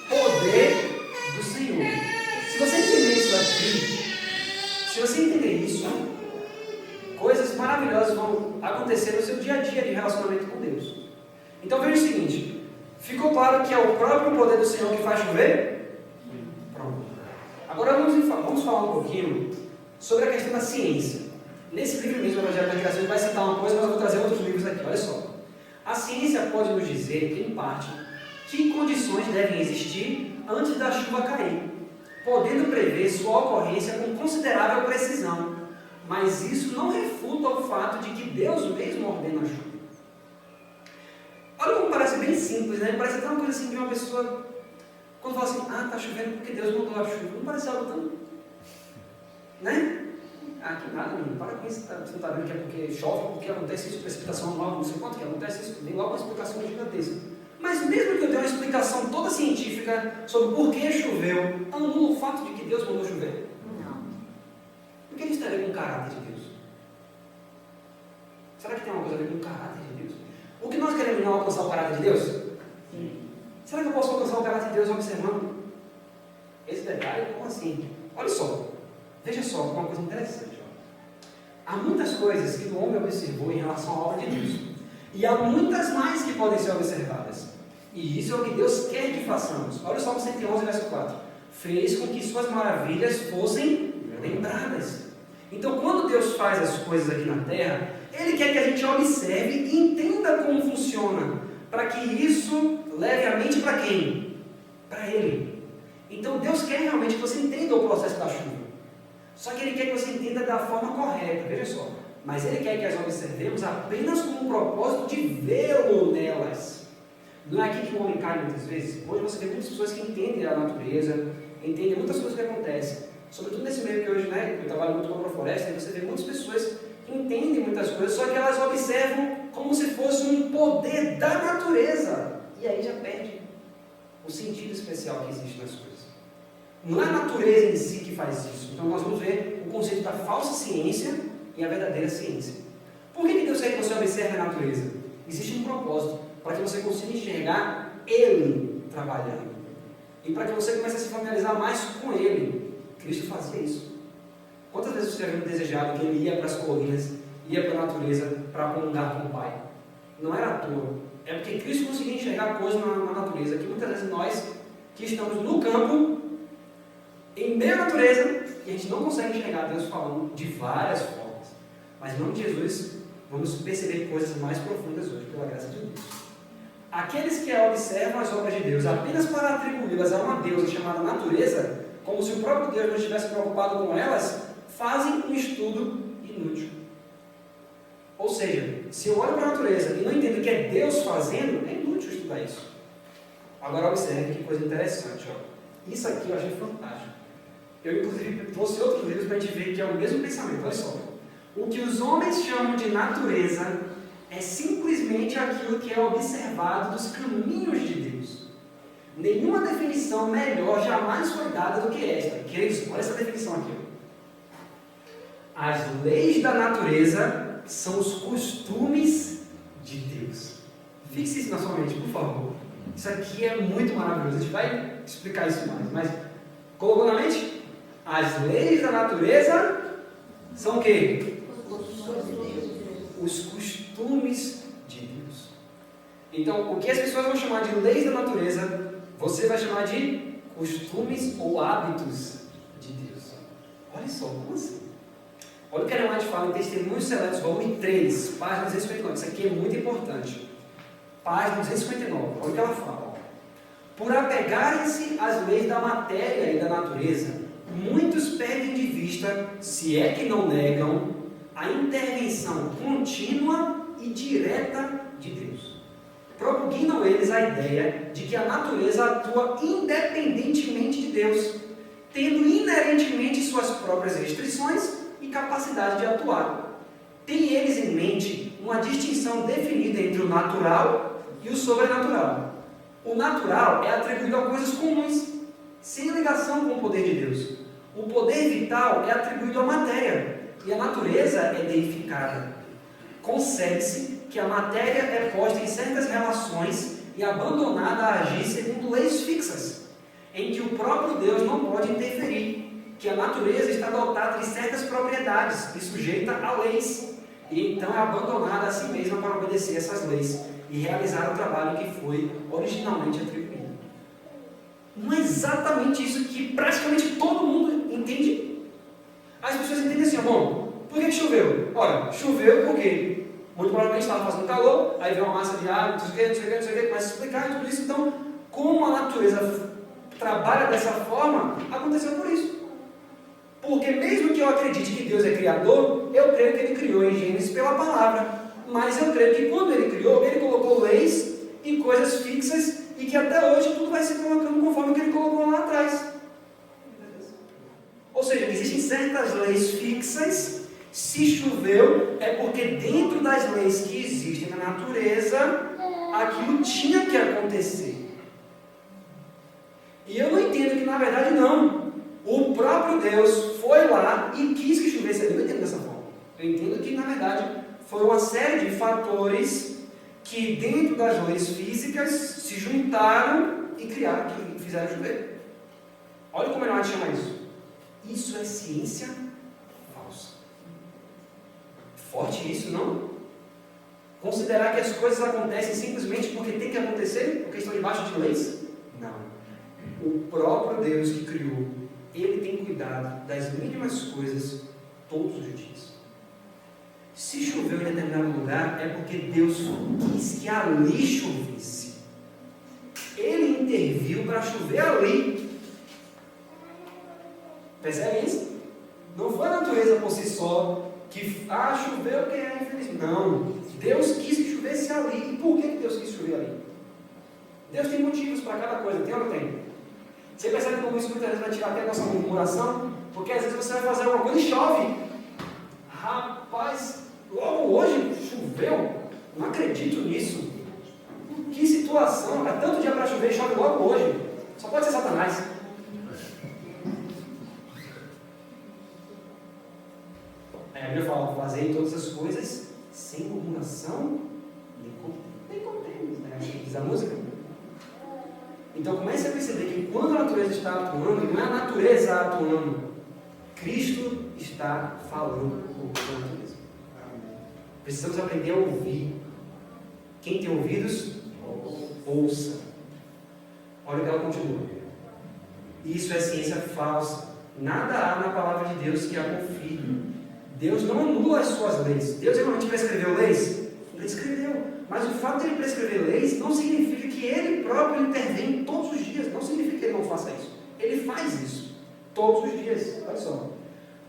poder do Senhor. Se você entender isso aqui, se você entender isso, coisas maravilhosas vão acontecer no seu dia a dia de relacionamento com Deus. Então veja o seguinte, ficou claro que é o próprio poder do Senhor que faz chover? Pronto. Agora vamos falar um pouquinho sobre a questão da ciência. Nesse livro mesmo, o Evangelho da Criação, a gente vai citar uma coisa, mas eu vou trazer outros livros aqui, olha só. A ciência pode nos dizer, em parte, que condições devem existir antes da chuva cair, podendo prever sua ocorrência com considerável precisão, mas isso não refuta o fato de que Deus mesmo ordena a chuva. Olha como parece bem simples, né? Parece até uma coisa assim de uma pessoa Quando fala assim, está chovendo porque Deus mandou a chuva, não parece algo tão... Né? Que nada, menino, para com isso, você não está vendo que é porque chove, porque acontece isso, precipitação anual, não sei quanto, que acontece isso, vem logo uma explicação gigantesca. Mas mesmo que eu tenha uma explicação toda científica sobre por que choveu, anula o fato de que Deus mandou chover?
Não.
O que isso tem a ver com o caráter de Deus? Será que tem alguma coisa a ver com o caráter de Deus? O que nós queremos não alcançar o caráter de Deus?
Sim.
Será que eu posso alcançar o caráter de Deus observando esse detalhe? Como assim? Olha só, veja só, uma coisa interessante. Há muitas coisas que o homem observou em relação à obra de Deus. E há muitas mais que podem ser observadas. E isso é o que Deus quer que façamos. Olha o Salmo 111, verso 4. Fez com que suas maravilhas fossem lembradas. Então, quando Deus faz as coisas aqui na terra, Ele quer que a gente observe e entenda como funciona. Para que isso leve a mente para quem? Para Ele. Então, Deus quer realmente que você entenda o processo da chuva. Só que Ele quer que você entenda da forma correta, veja só. Mas Ele quer que as observemos apenas com o propósito de vê-lo nelas. Não é aqui que o homem cai muitas vezes? Hoje você vê muitas pessoas que entendem a natureza, entendem muitas coisas que acontecem. Sobretudo nesse meio que hoje, né, eu trabalho muito com a Agrofloresta, e você vê muitas pessoas que entendem muitas coisas, só que elas observam como se fosse um poder da natureza. E aí já perde o sentido especial que existe nas coisas. Não é a natureza em si que faz isso. Então nós vamos ver o conceito da falsa ciência e a verdadeira ciência. Por que Deus quer que você observe a natureza? Existe um propósito, para que você consiga enxergar Ele trabalhando. E para que você comece a se familiarizar mais com Ele. Cristo fazia isso. Quantas vezes você já viu desejado que Ele ia para as colinas, ia para a natureza, para comungar com o Pai? Não era à toa. É porque Cristo conseguia enxergar coisas na natureza, que muitas vezes nós, que estamos no campo, em meio à natureza, e a gente não consegue enxergar Deus falando de várias formas. Mas em nome de Jesus, vamos perceber coisas mais profundas hoje, pela graça de Deus. Aqueles que observam as obras de Deus apenas para atribuí-las a uma deusa chamada natureza, como se o próprio Deus não estivesse preocupado com elas, fazem um estudo inútil. Ou seja, se eu olho para a natureza e não entendo o que é Deus fazendo, é inútil estudar isso. Agora observe que coisa interessante. Isso aqui eu achei fantástico. Eu, inclusive, trouxe outros livros para a gente ver que é o mesmo pensamento. Olha só. O que os homens chamam de natureza é simplesmente aquilo que é observado dos caminhos de Deus. Nenhuma definição melhor jamais foi dada do que esta. Que é isso? Olha essa definição aqui. As leis da natureza são os costumes de Deus. Fixe isso na sua mente, por favor. Isso aqui é muito maravilhoso. A gente vai explicar isso mais. Mas, colocou na mente? As leis da natureza são o quê? Os costumes de Deus. Então, o que as pessoas vão chamar de leis da natureza, você vai chamar de costumes ou hábitos de Deus. Olha só, como assim? Olha o que a Ellen White fala em Testemunhos Seletos, volume 3, página 259. Isso aqui é muito importante. Página 259. Olha o que ela fala. Por apegarem-se às leis da matéria e da natureza, muitos perdem de vista, se é que não negam, a intervenção contínua e direta de Deus. Propugnam eles a ideia de que a natureza atua independentemente de Deus, tendo inerentemente suas próprias restrições e capacidade de atuar. Tem eles em mente uma distinção definida entre o natural e o sobrenatural. O natural é atribuído a coisas comuns, sem ligação com o poder de Deus. O poder vital é atribuído à matéria, e a natureza é deificada. Concebe-se que a matéria é posta em certas relações e abandonada a agir segundo leis fixas, em que o próprio Deus não pode interferir, que a natureza está dotada de certas propriedades e sujeita a leis, e então é abandonada a si mesma para obedecer essas leis e realizar o trabalho que foi originalmente atribuído. Não é exatamente isso que praticamente todo mundo entende? As pessoas entendem assim, bom, por que choveu? Ora, choveu porque muito provavelmente estava fazendo calor, aí veio uma massa de água, não sei o que, começa a explicar tudo isso. Então, como a natureza trabalha dessa forma, aconteceu por isso. Porque mesmo que eu acredite que Deus é criador, eu creio que Ele criou em Gênesis pela palavra. Mas eu creio que quando Ele criou, Ele colocou leis e coisas fixas e que até hoje tudo vai se colocando conforme o que ele colocou lá atrás. Ou seja, existem certas leis fixas. Se choveu, é porque dentro das leis que existem na natureza, aquilo tinha que acontecer. E eu não entendo que na verdade não. O próprio Deus foi lá e quis que chovesse ali. Eu não entendo dessa forma. Eu entendo que na verdade foi uma série de fatores que dentro das leis físicas se juntaram e criaram, que fizeram chover. Olha como ele chama isso. Isso é ciência falsa. Forte isso, não? Considerar que as coisas acontecem simplesmente porque tem que acontecer, porque estão debaixo de leis? Não. O próprio Deus que criou, Ele tem cuidado das mínimas coisas todos os dias. Se choveu em determinado lugar, é porque Deus quis que ali chovesse. Ele interviu para chover ali. Percebe isso? Não foi a natureza por si só que choveu porque é infeliz. Não. Deus quis que chovesse ali. E por que Deus quis chover ali? Deus tem motivos para cada coisa, tem ou não tem? Você percebe como isso muitas vezes vai tirar até a nossa murmuração? Porque às vezes você vai fazer alguma coisa e chove. Rapaz, logo hoje choveu? Não acredito nisso. Que situação, há tanto dia para chover e chove logo hoje. Só pode ser Satanás. Aí a Bíblia fala, fazei todas as coisas sem murmuração nem contenda, né? Diz a música. Então comece a perceber que quando a natureza está atuando, não é a natureza atuando, Cristo está falando por a natureza. Precisamos aprender a ouvir. Quem tem ouvidos, ouça. Olha o que ela continua. Isso é ciência falsa. Nada há na palavra de Deus que a confirme. Deus não anula as suas leis. Deus realmente prescreveu leis? Prescreveu. Mas o fato de ele prescrever leis não significa que ele próprio intervém todos os dias. Não significa que ele não faça isso. Ele faz isso todos os dias. Olha só.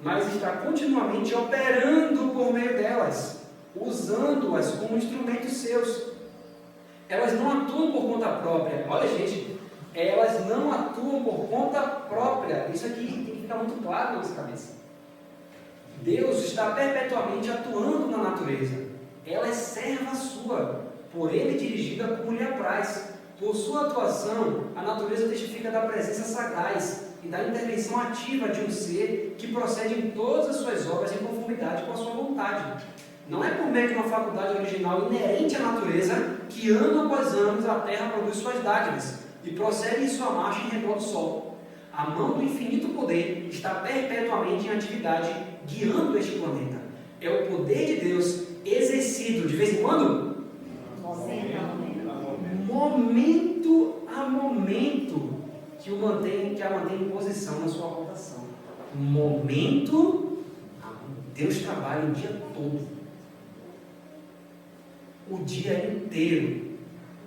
Mas está continuamente operando por meio delas, usando-as como instrumentos seus. Elas não atuam por conta própria. Olha, gente, elas não atuam por conta própria. Isso aqui tem que ficar muito claro na nossa cabeça. Deus está perpetuamente atuando na natureza. Ela é serva sua, por Ele dirigida como lhe apraz. Por sua atuação, a natureza testifica da presença sagaz e da intervenção ativa de um ser que procede em todas as suas obras em conformidade com a sua vontade. Não é por meio de uma faculdade original inerente à natureza que ano após ano a terra produz suas dádivas e prossegue em sua marcha em redor do sol. A mão do infinito poder está perpetuamente em atividade, guiando este planeta. É o poder de Deus exercido de vez em quando? Momento a momento que a mantém em posição na sua rotação. Momento, Deus trabalha o dia todo. O dia inteiro.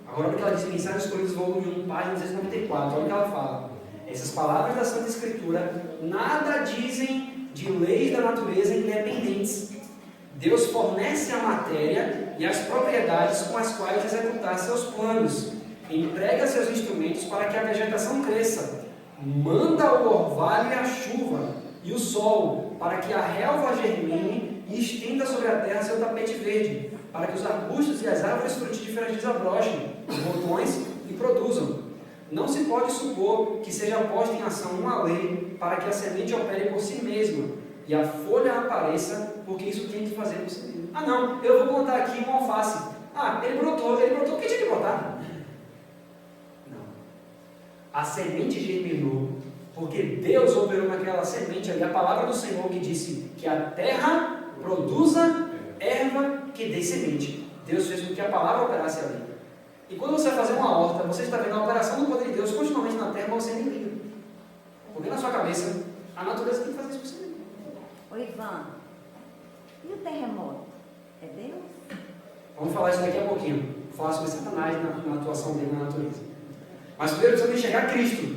Agora olha o que ela diz em Mensagens Coríntios, volume 1, página 294. Olha o que ela fala. Essas palavras da Santa Escritura nada dizem de leis da natureza independentes. Deus fornece a matéria e as propriedades com as quais executar seus planos. Emprega seus instrumentos para que a vegetação cresça. Manda o orvalho e a chuva e o sol para que a relva germine e estenda sobre a terra seu tapete verde, para que os arbustos e as árvores frutíferas desabrochem os botões e produzam. Não se pode supor que seja posta em ação uma lei para que a semente opere por si mesma e a folha apareça, porque isso tem que fazer por si mesmo. Ah não, eu vou plantar aqui uma alface. Ah, ele brotou, porque tinha que brotar? Não. A semente germinou, porque Deus operou naquela semente ali, a palavra do Senhor que disse que a terra produza erva que dê semente. Deus fez com que a palavra operasse ali. E quando você vai fazer uma horta, você está vendo a operação do poder de Deus continuamente na terra, mas você nem liga. Porque na sua cabeça, a natureza tem que fazer isso por si mesmo.
Ô Ivan, e o terremoto? É Deus?
Vamos falar isso daqui a pouquinho. Vou falar sobre Satanás na atuação dele na natureza. Mas primeiro precisamos enxergar Cristo.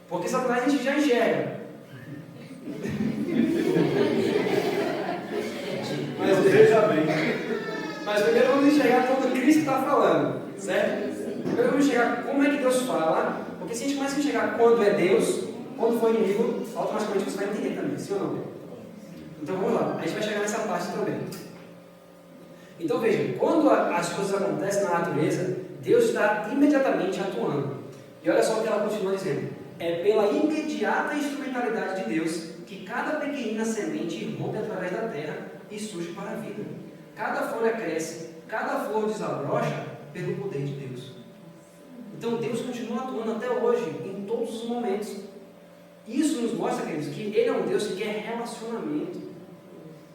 Porque Satanás a gente já enxerga. Mas
veja bem.
Mas primeiro vamos enxergar quando Cristo está falando. Certo? Primeiro vamos enxergar como é quando é Deus, quando for inimigo, automaticamente você vai entender também, sim ou não? Então vamos lá, a gente vai chegar nessa parte também. Então veja, quando as coisas acontecem na natureza, Deus está imediatamente atuando. E olha só o que ela continua dizendo. É pela imediata instrumentalidade de Deus que cada pequenina semente rompe através da terra e surge para a vida. Cada folha cresce, cada flor desabrocha pelo poder de Deus. Então Deus continua atuando até hoje, em todos os momentos. Isso nos mostra, queridos, que Ele é um Deus que quer relacionamento.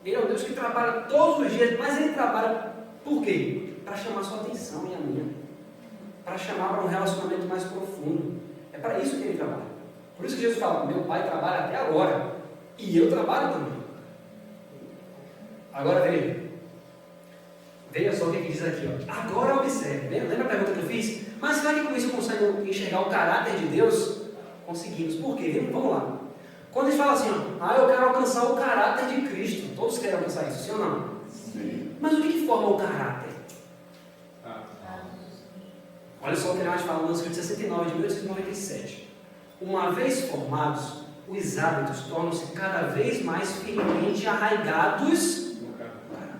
Ele é um Deus que trabalha todos os dias, mas Ele trabalha por quê? Para chamar a sua atenção e a minha. Para chamar para um relacionamento mais profundo. É para isso que Ele trabalha. Por isso que Jesus fala, meu Pai trabalha até agora. E eu trabalho também. Agora veja. Veja só o que diz aqui. Ó. Agora observe. Lembra a pergunta que eu fiz? Mas será que com isso eu consigo enxergar o caráter de Deus? Conseguimos. Por quê? Vamos lá. Quando a gente fala assim, ó, eu quero alcançar o caráter de Cristo. Todos querem alcançar isso, sim ou não? Sim. Mas o que forma o caráter? Olha só o que a gente fala no manuscrito 69 de 1897. Uma vez formados, os hábitos tornam-se cada vez mais firmemente arraigados no caráter.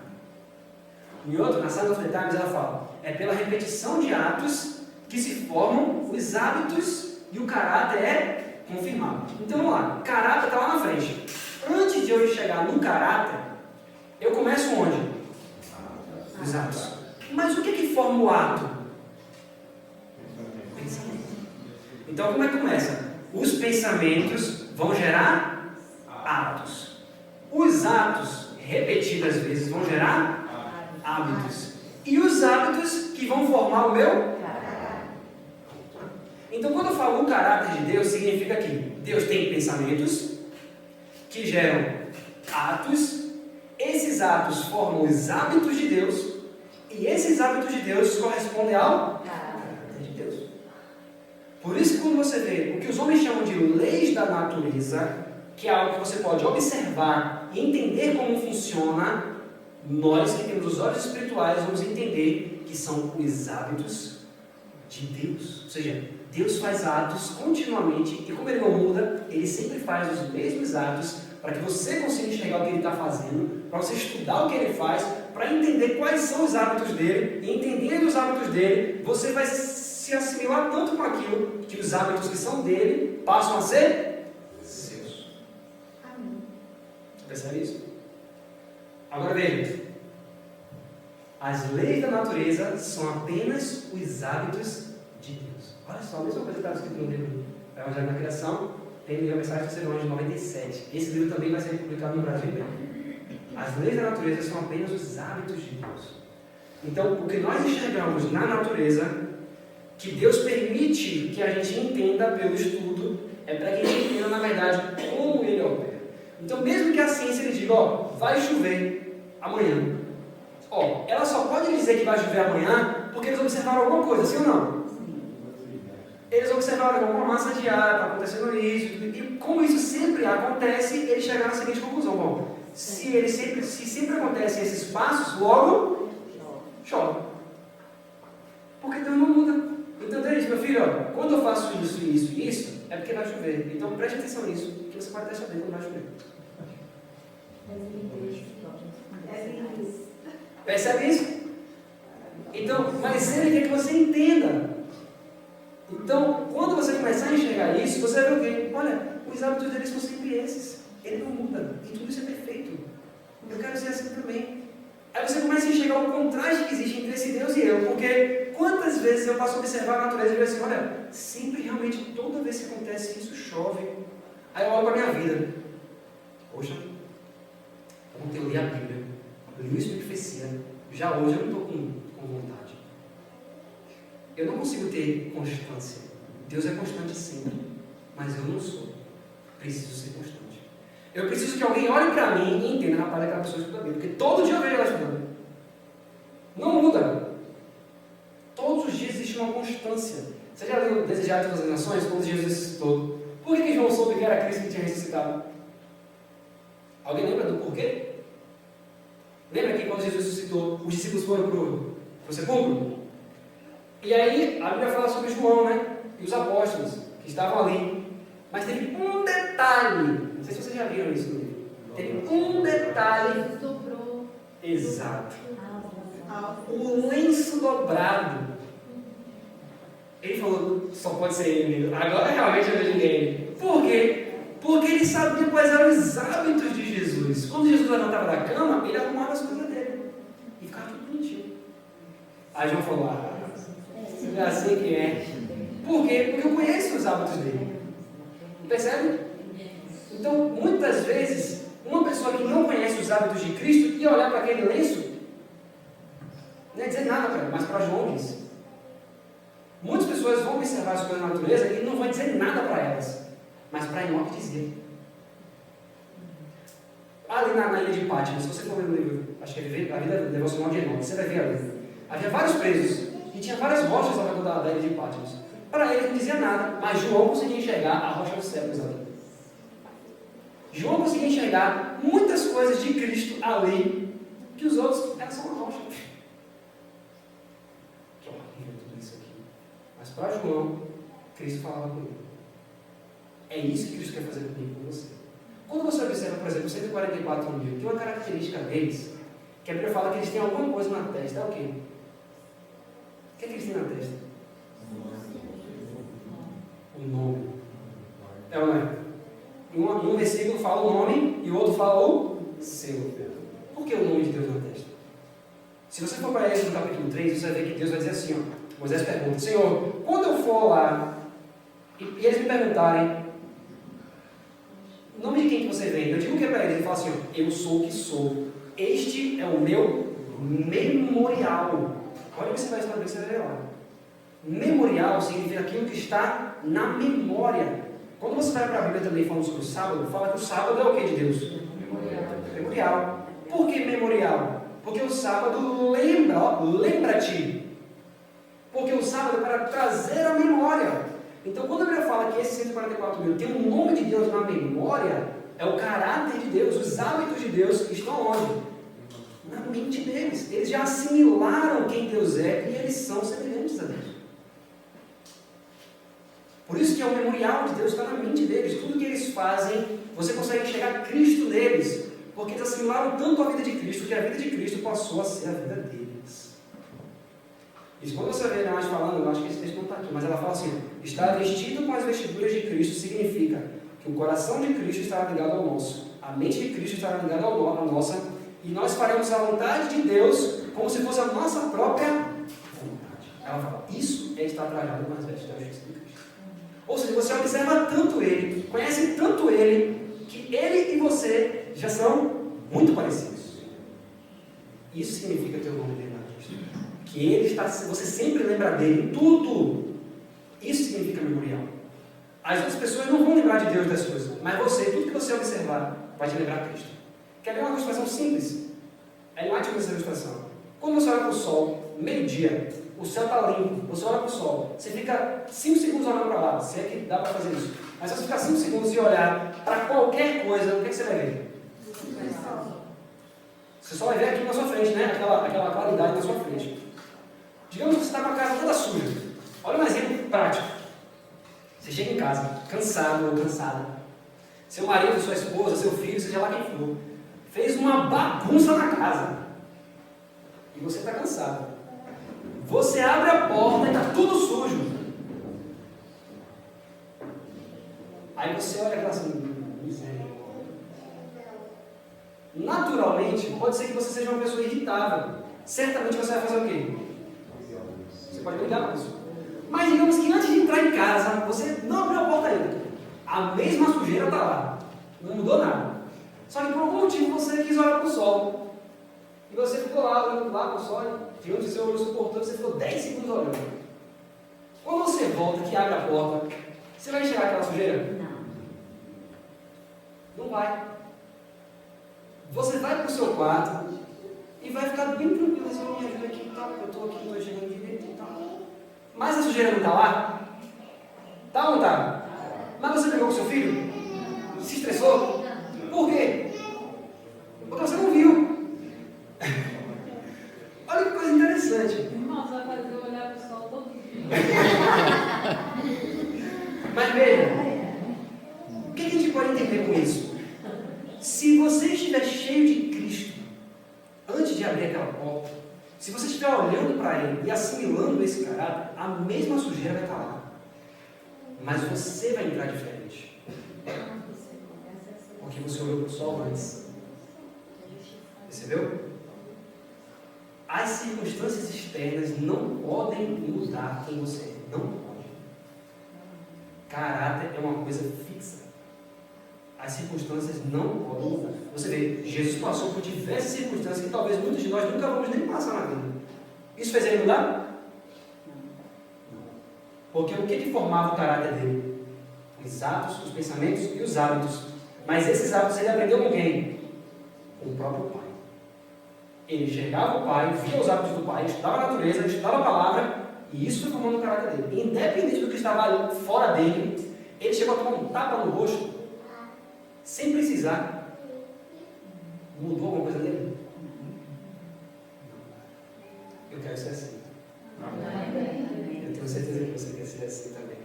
Em outro, na Sign of the Times, ela fala, é pela repetição de atos que se formam os hábitos e o caráter é confirmado. Então vamos lá, caráter está lá na frente. Antes de eu chegar no caráter, eu começo onde? Os atos. Mas o que forma o ato? Pensamento. Então como é que começa? Os pensamentos vão gerar atos. Os atos, repetidas vezes, vão gerar hábitos. E os hábitos que vão formar o meu? Então, quando eu falo o caráter de Deus, significa que Deus tem pensamentos que geram atos, esses atos formam os hábitos de Deus, e esses hábitos de Deus correspondem ao caráter de Deus. Por isso que quando você vê o que os homens chamam de leis da natureza, que é algo que você pode observar e entender como funciona, nós que temos os olhos espirituais vamos entender que são os hábitos de Deus. Ou seja, Deus faz atos continuamente e como Ele não muda, Ele sempre faz os mesmos atos para que você consiga enxergar o que Ele está fazendo, para você estudar o que Ele faz, para entender quais são os hábitos dEle, e entendendo os hábitos dEle, você vai se assimilar tanto com aquilo que os hábitos que são dEle passam a ser seus.
Amém.
Percebe isso? Agora veja, as leis da natureza são apenas os hábitos de Deus. Olha só, a mesma coisa que está escrito no livro Evangelho na Criação, tem no livro A Mensagem do Ser Humano de 97. Esse livro também vai ser publicado no Brasil. As leis da natureza são apenas os hábitos de Deus. Então, o que nós enxergamos na natureza, que Deus permite que a gente entenda pelo estudo, é para que a gente entenda, na verdade, como Ele opera. Então, mesmo que a ciência lhe diga, vai chover amanhã. Ela só pode dizer que vai chover amanhã porque eles observaram alguma coisa, sim ou não? Eles observaram alguma massa de ar, está acontecendo isso, e como isso sempre acontece, eles chegaram à seguinte conclusão: se sempre acontecem esses passos, logo chove. Porque Deus não muda. Então Deus diz, meu filho, quando eu faço isso, isso e isso, é porque vai chover. Então preste atenção nisso, que você pode até saber quando vai chover. Percebe isso? Então, mas Ele quer que você entenda. Então, quando você começar a enxergar isso, você vai ver o quê? Olha, os hábitos dele são sempre esses. Ele não muda. E tudo isso é perfeito. Eu quero ser assim também. Aí você começa a enxergar o contraste que existe entre esse Deus e eu. Porque quantas vezes eu posso observar a natureza e ver assim, olha, sempre realmente, toda vez que acontece isso, chove. Aí eu olho para a minha vida. Poxa, ontem eu li a Bíblia, li o Espírito de Profecia. Já hoje eu não estou com vontade. Eu não consigo ter constância. Deus é constante sempre, mas eu não sou. Preciso ser constante. Eu preciso que alguém olhe para mim e entenda, rapaz, aquela pessoa estuda a Bíblia, porque todo dia eu vejo ela estudando. Não muda. Todos os dias existe uma constância. Você já leu Desejar de Todas as Nações? Quando Jesus ressuscitou. Por que João soube que era Cristo que tinha ressuscitado? Alguém lembra do porquê? Lembra que quando Jesus ressuscitou, os discípulos foram para o sepulcro? E aí, a Bíblia fala sobre João, né? E os apóstolos que estavam ali. Mas teve um detalhe, não sei se vocês já viram isso no livro. Teve um detalhe.
Sobrou.
Exato. O lenço dobrado. Ele falou, só pode ser ele. Agora realmente eu vejo ele. Por quê? Porque ele sabia quais eram os hábitos de Jesus. Quando Jesus levantava da cama, ele arrumava as coisas dele. E ficava tudo bonitinho. Aí João falou, é assim que é. Por quê? Porque eu conheço os hábitos dele. Percebe? Então, muitas vezes, uma pessoa que não conhece os hábitos de Cristo ia olhar para aquele lenço, não ia dizer nada para ele, mas para João disse. Muitas pessoas vão observar as coisas da natureza e não vão dizer nada para elas, mas para Enoque dizer. Ali na ilha de Patmos, se você for ler no livro, acho que é a vida devocional de Enoque, você vai ver ali. Havia vários presos e tinha várias rochas ao redor da ilha de Patmos. Para ele não dizia nada, mas João conseguia enxergar a rocha dos séculos ali. João conseguia enxergar muitas coisas de Cristo ali, que os outros eram só uma rocha. Que horrível tudo isso aqui. Mas para João, Cristo falava com ele. É isso que Cristo quer fazer comigo e com você. Quando você observa, por exemplo, 144 mil, tem uma característica deles, que a Bíblia fala que eles têm alguma coisa na testa. É o quê? O que é que eles têm na testa? O nome. É ou não é? Um versículo fala o nome e o outro fala o seu. Por que o nome de Deus na testa? Se você for para Êxodo capítulo 3, você vai ver que Deus vai dizer assim, ó, Moisés pergunta, Senhor, quando eu for lá e eles me perguntarem o nome de quem que você vem, eu digo o que para eles? Ele fala assim, ó, eu sou o que sou. Este é o meu memorial. Olha o que você vai escrever, você vai ver lá. Memorial significa aquilo que está na memória. Quando você vai para a Bíblia também falando sobre o sábado, fala que o sábado é o que de Deus? Memorial. Por que memorial? Porque o sábado lembra, ó, lembra-te. Porque o sábado é para trazer a memória. Então, quando a Bíblia fala que esses 144 mil tem o nome de Deus na memória, é o caráter de Deus, os hábitos de Deus estão onde? Na mente deles. Eles já assimilaram quem Deus é e eles são semelhantes a Deus. Por isso que é o memorial de Deus, está na mente deles. Tudo que eles fazem, você consegue enxergar Cristo neles. Porque eles assimilaram tanto a vida de Cristo, que a vida de Cristo passou a ser a vida deles. Isso, quando você vê a Nath falando, eu acho que esse texto não está aqui, mas ela fala assim, estar vestido com as vestiduras de Cristo significa que o coração de Cristo estará ligado ao nosso, a mente de Cristo estará ligada à nossa, e nós faremos a vontade de Deus como se fosse a nossa própria vontade. Ela fala, isso é estar trajado com as vestes da justiça de Cristo. Ou seja, você observa tanto Ele, conhece tanto Ele, que Ele e você já são muito parecidos. Isso significa ter o nome dele na Cristo. Que Ele está, você sempre lembra dele em tudo. Isso significa memorial. As outras pessoas não vão lembrar de Deus das coisas, mas você, tudo que você observar, vai te lembrar de Cristo. Quer ver uma ilustração simples? É ótima essa ilustração. Quando você olha para o sol, meio-dia, o céu está limpo, você olha para o sol, você fica 5 segundos olhando para lá, se é que dá para fazer isso. Mas se você ficar 5 segundos e olhar para qualquer coisa, o que você vai ver? Você só vai ver aqui na sua frente, né? Aquela claridade na sua frente. Digamos que você está com a casa toda suja. Olha um exemplo prático. Você chega em casa, cansado ou cansada. Seu marido, sua esposa, seu filho, seja lá quem for, fez uma bagunça na casa. E você está cansado. Você abre a porta e está tudo sujo. Aí você olha aquela assim, miséria. Naturalmente, pode ser que você seja uma pessoa irritável. Certamente você vai fazer o quê? Você pode brigar com a pessoa. Mas digamos que antes de entrar em casa, você não abriu a porta ainda. A mesma sujeira está lá. Não mudou nada. Só que por algum motivo você quis olhar para o sol. E você ficou lá, olhando lá para o sol, e onde o seu olho suportou, você ficou 10 segundos olhando. Quando você volta, que abre a porta, você vai enxergar aquela sujeira? Não vai. Você vai para o seu quarto e vai ficar bem tranquilo, assim, me ajuda aqui e tal, eu estou aqui, estou chegando direito e tal. Mas a sujeira não está lá? Está ou não está? Mas você pegou com seu filho? Se estressou? Por quê? Porque você não viu. Olha que coisa interessante.
Irmão, você vai fazer eu olhar para o sol todo dia.
Mas veja, isso? Se você estiver cheio de Cristo, antes de abrir aquela porta, se você estiver olhando para Ele e assimilando esse caráter, a mesma sujeira vai estar lá. Mas você vai entrar diferente. Porque você olhou para o sol antes. Percebeu? As circunstâncias externas não podem mudar quem você é. Não pode. Caráter é uma coisa fixa. As circunstâncias não podem mudar. Você vê, Jesus passou por diversas circunstâncias que talvez muitos de nós nunca vamos nem passar na vida. Isso fez ele mudar? Não. Porque o que formava o caráter dele? Os atos, os pensamentos e os hábitos. Mas esses hábitos ele aprendeu com quem? Com o próprio Pai. Ele enxergava o Pai, via os hábitos do Pai, estudava a natureza, estudava a palavra, e isso foi formando o caráter dele. Independente do que estava fora dele, ele chegou a tomar um tapa no rosto, sem precisar. Mudou alguma coisa dele? Eu quero ser assim. Eu tenho certeza que você quer ser assim também.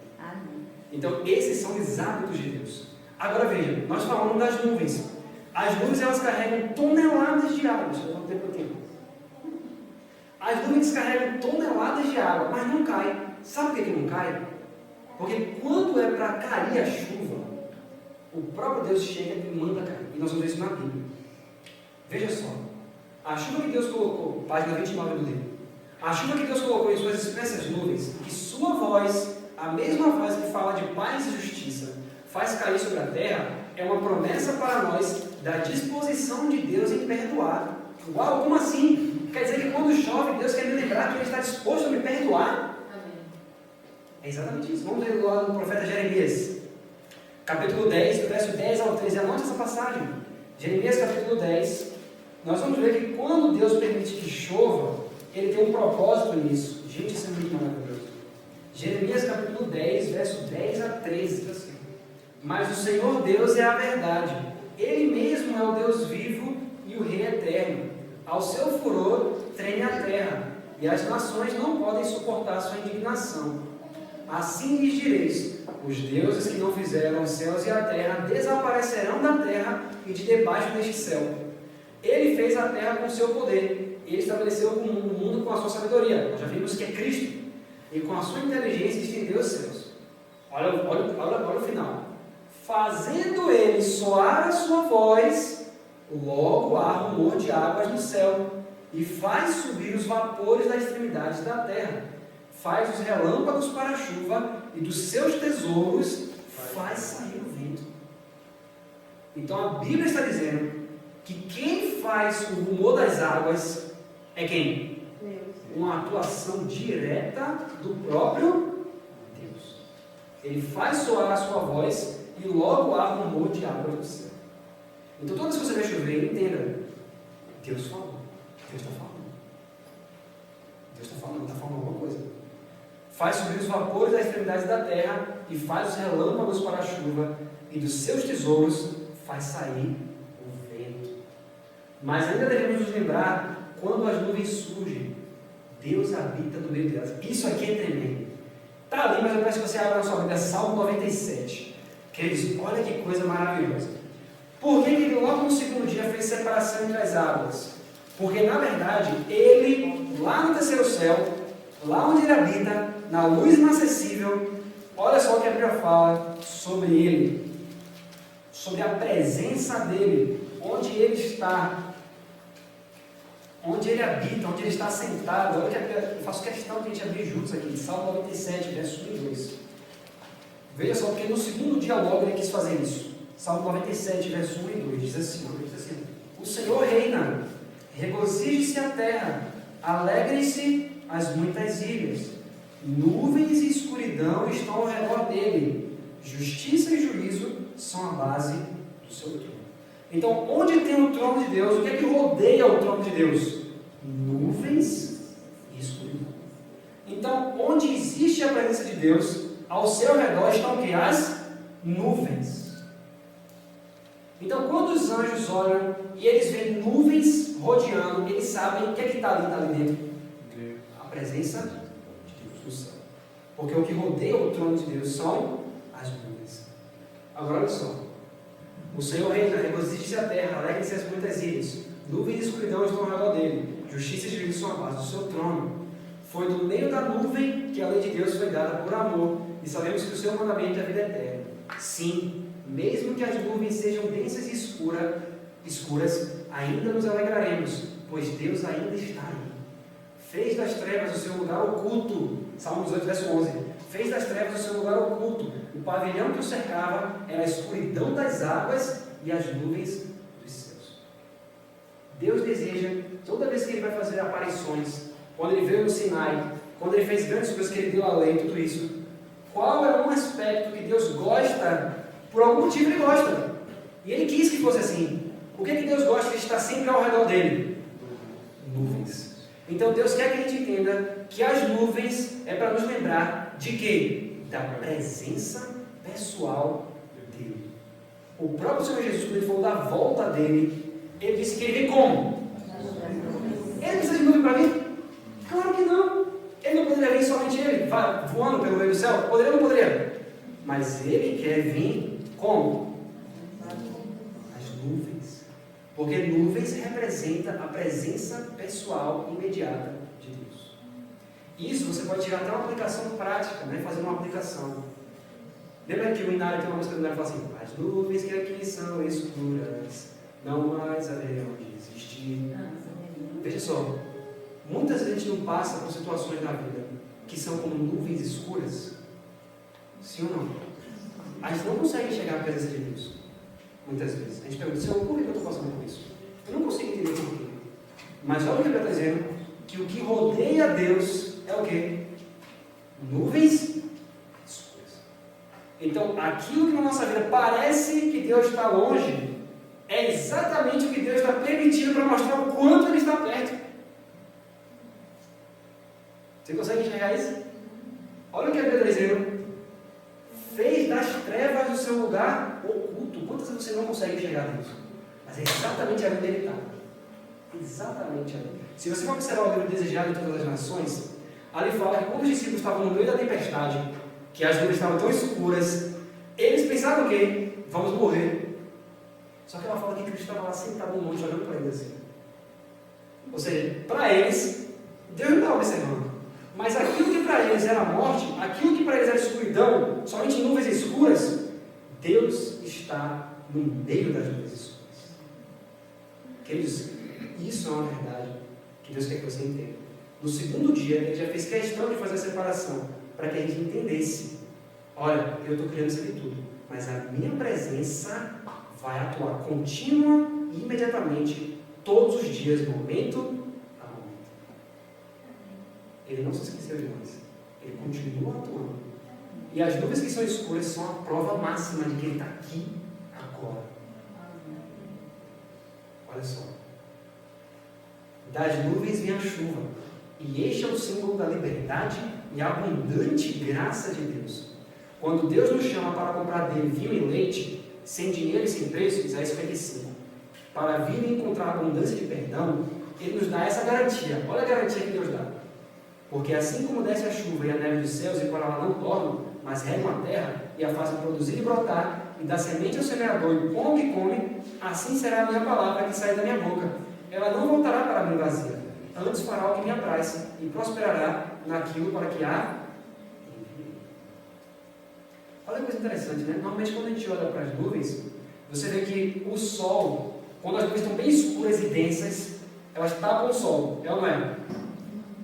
Então, esses são os hábitos de Deus. Agora veja, nós falamos das nuvens. As nuvens, elas carregam toneladas de água. Deixa eu dar um tempo aqui. As nuvens carregam toneladas de água, mas não caem. Sabe por que não cai? Porque quando é para cair a chuva, o próprio Deus chega e manda cair. E nós vamos ver isso na Bíblia. Veja só. A chuva que Deus colocou, página 29 do livro. A chuva que Deus colocou em suas espessas nuvens, que sua voz, a mesma voz que fala de paz e justiça, faz cair sobre a terra, é uma promessa para nós da disposição de Deus em perdoar. Uau, como assim? Quer dizer que quando chove, Deus quer me lembrar que Ele está disposto a me perdoar?
Amém.
É exatamente isso. Vamos ler lá no profeta Jeremias, capítulo 10, verso 10 ao 13. Anote essa passagem. Jeremias, capítulo 10. Nós vamos ver que quando Deus permite que chova, Ele tem um propósito nisso. Gente, isso é muito maravilhoso. Jeremias, capítulo 10, verso 10 a 13. Assim. Mas o Senhor Deus é a verdade. Ele mesmo é o Deus vivo e o Rei eterno. Ao seu furor treme a terra, e as nações não podem suportar sua indignação. Assim lhes direis: os deuses que não fizeram os céus e a terra desaparecerão da terra e de debaixo deste céu. Ele fez a terra com o seu poder, ele estabeleceu o mundo com a sua sabedoria. Nós já vimos que é Cristo, e com a sua inteligência estendeu os céus. Olha o final. Fazendo ele soar a sua voz, logo há rumor de águas no céu, e faz subir os vapores das extremidades da terra, faz os relâmpagos para a chuva, e dos seus tesouros faz sair o vento. Então a Bíblia está dizendo que quem faz o rumor das águas é quem?
Deus.
Uma atuação direta do próprio Deus. Ele faz soar a sua voz e logo há rumor de águas do céu. Então toda vez que você vai chover, entenda, Deus falou. Deus está falando. Deus está falando, está falando alguma coisa. Faz subir os vapores das extremidades da terra e faz os relâmpagos para a chuva, e dos seus tesouros faz sair o vento. Mas ainda devemos nos lembrar, quando as nuvens surgem, Deus habita no meio delas. Isso aqui é tremendo. Está ali, mas eu peço que você abra na sua Bíblia, Salmo 97. Queridos, olha que coisa maravilhosa. Por que ele logo no segundo dia fez separação entre as águas? Porque na verdade, ele, lá no terceiro céu, lá onde ele habita, na luz inacessível, olha só o que a Bíblia fala sobre ele, sobre a presença dele, onde ele está, onde ele habita, onde ele está sentado. Olha que eu faço questão de a gente abrir juntos aqui, Salmo 97, verso 1 e 2. Veja só, porque no segundo dia logo ele quis fazer isso. Salmo 97, verso 1 e 2, diz assim: o Senhor reina, regozije-se a terra, alegrem-se as muitas ilhas, nuvens e escuridão estão ao redor dele, justiça e juízo são a base do seu trono. Então, onde tem o trono de Deus, o que é que rodeia o trono de Deus? Nuvens e escuridão. Então, onde existe a presença de Deus, ao seu redor estão o que? As nuvens. Então, quando os anjos olham e eles veem nuvens rodeando, eles sabem o que é que está ali dentro? A presença de Deus no céu. Porque o que rodeia o trono de Deus são as nuvens. Agora olha só. O Senhor reina, regozije-se a terra, alegrem-se as muitas ilhas. Nuvens de escuridão estão ao redor dele. Justiça e juízo são a base do seu trono. Foi do meio da nuvem que a lei de Deus foi dada por amor, e sabemos que o seu mandamento é a vida eterna. Sim, mesmo que as nuvens sejam densas e escuras, ainda nos alegraremos, pois Deus ainda está aí. Fez das trevas o seu lugar oculto. Salmo 18, verso 11. Fez das trevas o seu lugar oculto. O pavilhão que o cercava era a escuridão das águas e as nuvens dos céus. Deus deseja, toda vez que Ele vai fazer aparições, quando Ele veio no Sinai, quando Ele fez grandes coisas, que Ele deu a lei, tudo isso, qual é um aspecto que Deus gosta? Por algum motivo Ele gosta. E Ele quis que fosse assim. O que Deus gosta de estar sempre ao redor dele? Nuvens. Então Deus quer que a gente entenda que as nuvens é para nos lembrar de quê? Da presença pessoal dele. O próprio Senhor Jesus, quando Ele falou da volta dele, Ele disse que Ele vem como? Ele precisa de nuvem para vir? Claro que não. Ele não poderia vir somente Ele, voando pelo meio do céu? Poderia ou não poderia? Mas Ele quer vir como? As nuvens. Porque nuvens representa a presença pessoal imediata de Deus. Isso você pode tirar até uma aplicação prática, né? Fazer uma aplicação. Lembra que o Inário tem uma música do Inário que fala assim: as nuvens que aqui são escuras, não mais haverão de existir. Veja só, muitas vezes a gente não passa por situações na vida que são como nuvens escuras. Sim ou não? A gente não consegue enxergar a presença de Deus. Muitas vezes. A gente pergunta: Senhor, por que eu estou passando por isso? Eu não consigo entender por quê. Mas olha o que ele está dizendo: que o que rodeia Deus é o quê? Nuvens escuras. Então, aquilo que na nossa vida parece que Deus está longe, é exatamente o que Deus está permitindo para mostrar o quanto Ele está perto. Você consegue enxergar isso? Olha o que a Bíblia está dizendo: fez das trevas o seu lugar oculto. Quantas vezes você não consegue enxergar Deus? Mas é exatamente ali onde Ele está. Exatamente ali. Se você for observar o livro Desejado de Todas as Nações, ali fala que quando os discípulos estavam no meio da tempestade, que as nuvens estavam tão escuras, eles pensavam o quê? Vamos morrer. Só que ela fala que Cristo estava lá sentado no monte olhando para eles assim. Ou seja, para eles, Deus não estava observando. Mas aquilo que para eles era morte, aquilo que para eles era escuridão, somente nuvens escuras, Deus está no meio das nuvens escuras. Queridos, isso é uma verdade que Deus quer que você entenda. No segundo dia, Ele já fez questão de fazer a separação, para que a gente entendesse: olha, eu estou criando isso aqui tudo, mas a minha presença vai atuar contínua e imediatamente, todos os dias, momento a momento. Ele não se esqueceu de nós. Ele continua atuando. E as nuvens que são escuras são a prova máxima de que Ele está aqui agora. Olha só. Das nuvens vem a chuva, e este é o símbolo da liberdade e abundante graça de Deus. Quando Deus nos chama para comprar dele vinho e leite, sem dinheiro e sem preço, Isaías 55, para vir e encontrar abundância de perdão, Ele nos dá essa garantia. Olha a garantia que Deus dá. Porque assim como desce a chuva e a neve dos céus, e por ela não tornam, mas regam a terra e a fazem produzir e brotar, e dá semente ao semeador e o pão que come, assim será a minha palavra que sai da minha boca. Ela não voltará para mim vazia, antes fará o que me apraz, e prosperará naquilo para que há. Olha que coisa interessante, né? Normalmente quando a gente olha para as nuvens, você vê que o sol, quando as nuvens estão bem escuras e densas, elas tapam o sol, é ou não é?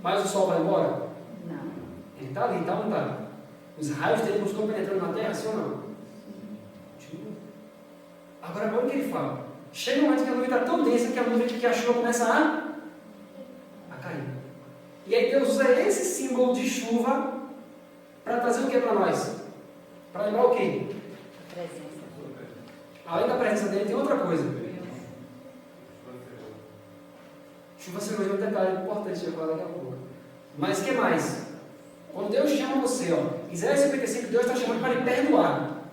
Mas o sol vai embora?
Não.
Ele está ali, está ou não está? Os raios dele não estão penetrando na terra, sim ou não? Continua. Agora, olha o que ele fala. Chega um momento que a nuvem está tão densa que a nuvem que a chuva começa a cair. E aí Deus usa esse símbolo de chuva para trazer o que para nós? Para lembrar o quê?
Presença.
Além da presença dele, tem outra coisa. Chuva será um detalhe importante, eu vou falar daqui a pouco. Mas o que mais? Quando Deus chama você, ó, Isaías 55, Deus está chamando para lhe perdoar.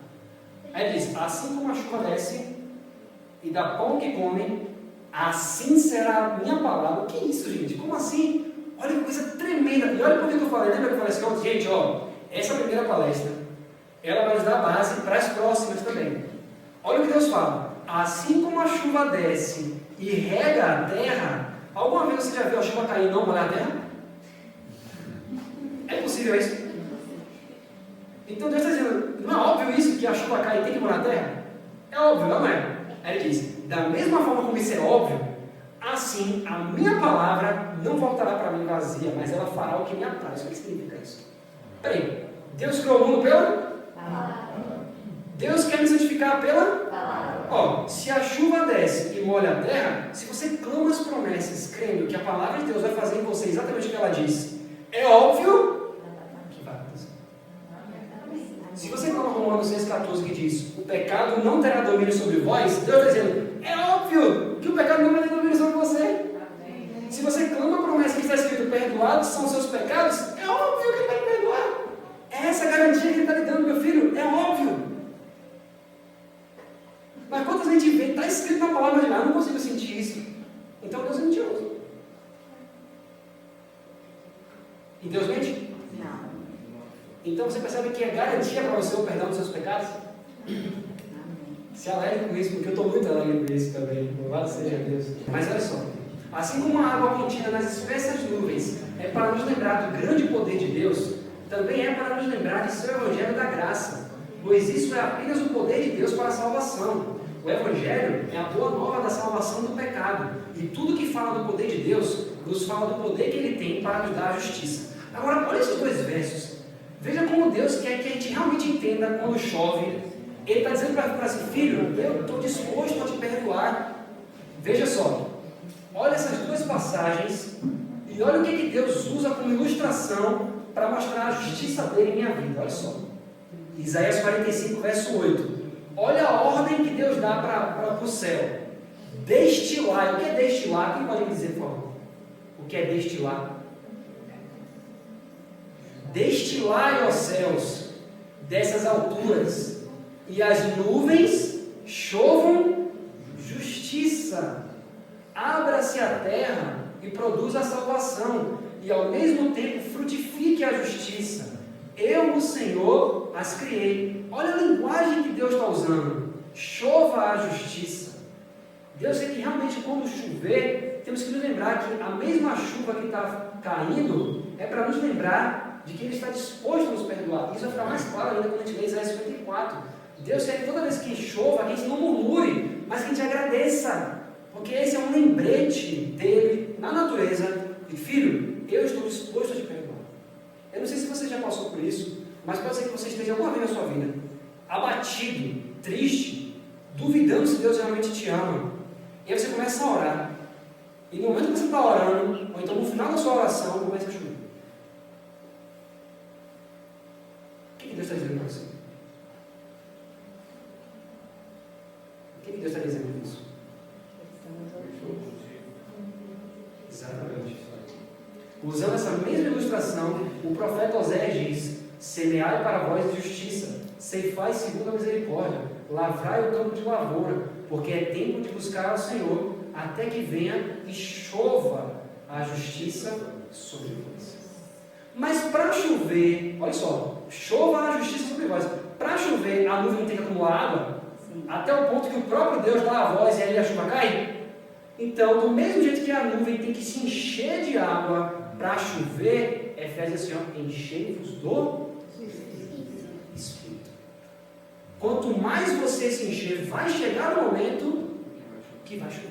Aí ele diz: assim como a chuva desce e dá pão que come, assim será a minha palavra. O que é isso, gente? Como assim? Olha que coisa tremenda. E olha por que eu falei. Lembra que eu falei assim, ó, gente, ó, essa primeira palestra, ela vai nos dar base para as próximas também. Olha o que Deus fala. assim como a chuva desce e rega a terra, alguma vez você já viu a chuva cair e não molhar a terra? É possível isso? Então Deus está dizendo, não é óbvio isso que a chuva cai e tem que molhar a terra? É óbvio, não é? Aí ele diz, da mesma forma como isso é óbvio, assim a minha palavra não voltará para mim vazia, mas ela fará o que me apraz. O que significa isso? Peraí, Deus criou o mundo pela? Deus quer me santificar pela? Ó, se a chuva desce e molha a terra, se você clama as promessas, crendo que a palavra de Deus vai fazer em você exatamente o que ela disse, é óbvio que vai acontecer. Se você clama Romanos 6,14 que diz, o pecado não terá domínio sobre vós, Deus está dizendo, é óbvio que o pecado não vai ter domínio sobre você. Se você clama a promessa que está escrito, perdoados são os seus pecados, é óbvio que ele vai te perdoar. É essa a garantia que ele está lhe dando, meu filho, é óbvio. Mas quantas vezes a gente vê, está escrito na palavra de lá, eu não consigo sentir isso. Então Deus é mentiroso. E Deus mente?
Não.
Então você percebe que é garantia para você o perdão dos seus pecados? Se alegre com isso, porque eu estou muito alegre com isso também. Louvado seja Deus. Mas olha só, assim como a água contida nas espessas nuvens é para nos lembrar do grande poder de Deus, também é para nos lembrar de seu Evangelho da graça, pois isso é apenas o poder de Deus para a salvação. O Evangelho é a boa nova da salvação do pecado, e tudo que fala do poder de Deus, nos fala do poder que Ele tem para nos dar a justiça. Agora, olha esses dois versos. Veja como Deus quer que a gente realmente entenda quando chove. Ele está dizendo para si, filho, eu estou disposto a te perdoar. Veja só, olha essas duas passagens e olha o que Deus usa como ilustração para mostrar a justiça dele em minha vida. Olha só, Isaías 45, verso 8. Olha a ordem que Deus dá para o céu. Destilar. O que é destilar? Quem pode me dizer, por favor? O que é destilar? Destilai, ó céus, dessas alturas, e as nuvens chovam justiça. Abra-se a terra e produza a salvação, e ao mesmo tempo frutifique a justiça. Eu, o Senhor, as criei. Olha a linguagem que Deus está usando. Chova a justiça. Deus quer que realmente quando chover, temos que nos lembrar que a mesma chuva que está caindo é para nos lembrar de que Ele está disposto a nos perdoar. Isso vai ficar mais claro ainda quando a gente lê Isaías 54. Deus quer que toda vez que chova, que a gente não murmure, mas que a gente agradeça. Porque esse é um lembrete dele na natureza. E filho, eu estou disposto a te perdoar. Eu não sei se você já passou por isso, mas pode ser que você esteja alguma vez na sua vida abatido, triste, duvidando se Deus realmente te ama. E aí você começa a orar. E no momento que você está orando, ou então no final da sua oração, começa a chover. O que Deus está dizendo para você? O que Deus está dizendo com isso? Exatamente. Usando essa mesma ilustração, o profeta Oséias diz: semeai para vós justiça, ceifai segundo a misericórdia, lavrai o campo de lavoura, porque é tempo de buscar ao Senhor, até que venha e chova a justiça sobre vós. Mas para chover, olha só, chova a justiça sobre vós. Para chover, a nuvem tem que acumular água, até o ponto que o próprio Deus dá a voz e aí a chuva cai. Então, do mesmo jeito que a nuvem tem que se encher de água para chover, Efésios assim, ó, enchei-vos do Espírito. Quanto mais você se encher, vai chegar o momento que vai chover.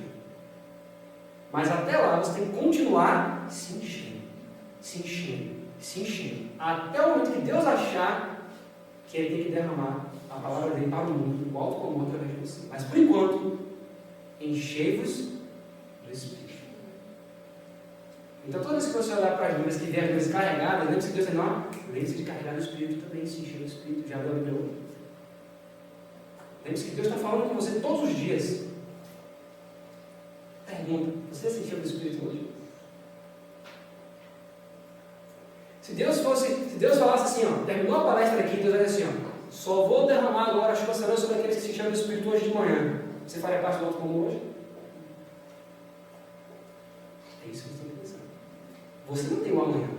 Mas até lá você tem que continuar se enchendo, se enchendo, se enchendo, até o momento que Deus achar que Ele tem que derramar a palavra dele para o mundo, do alto como através de você. Mas por enquanto, enchei-vos do Espírito. Então, toda vez que você olhar para as nuvens que vêm as nuvens carregadas, lembre-se que Deus está dizendo, lembre-se de carregar o Espírito também, se encher do Espírito, já deu meu. Lembre-se que Deus está falando com você todos os dias. Pergunta, você se encheu do Espírito hoje? Se Deus falasse assim, ó, terminou a palestra aqui, Deus vai dizer assim, ó, só vou derramar agora a chuva serão sobre aqueles que se encheram do Espírito hoje de manhã. Você faria parte do outro como hoje? É isso que você tem que pensar. Você não tem o amanhã.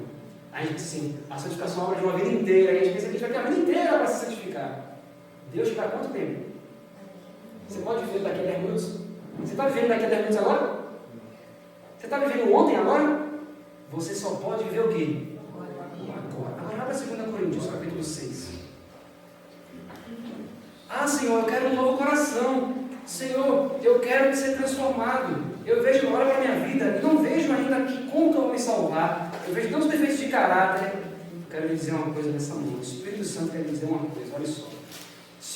A gente diz assim, a santificação é uma obra de uma vida inteira. A gente pensa que a gente vai ter a vida inteira para se santificar. Deus te dá quanto tempo? Você pode viver daqui a 10 minutos? Você está vivendo daqui a 10 minutos agora? Você está vivendo ontem agora? Você só pode viver o quê? Agora. Agora abra 2 Coríntios, capítulo 6. Ah, Senhor, eu quero um novo coração. Senhor, eu quero ser transformado. Eu vejo agora para a minha vida e não vejo ainda como que eu vou me salvar. Eu vejo tantos defeitos de caráter. Eu quero lhe dizer uma coisa nessa noite. O Espírito Santo quer lhe dizer uma coisa, olha só.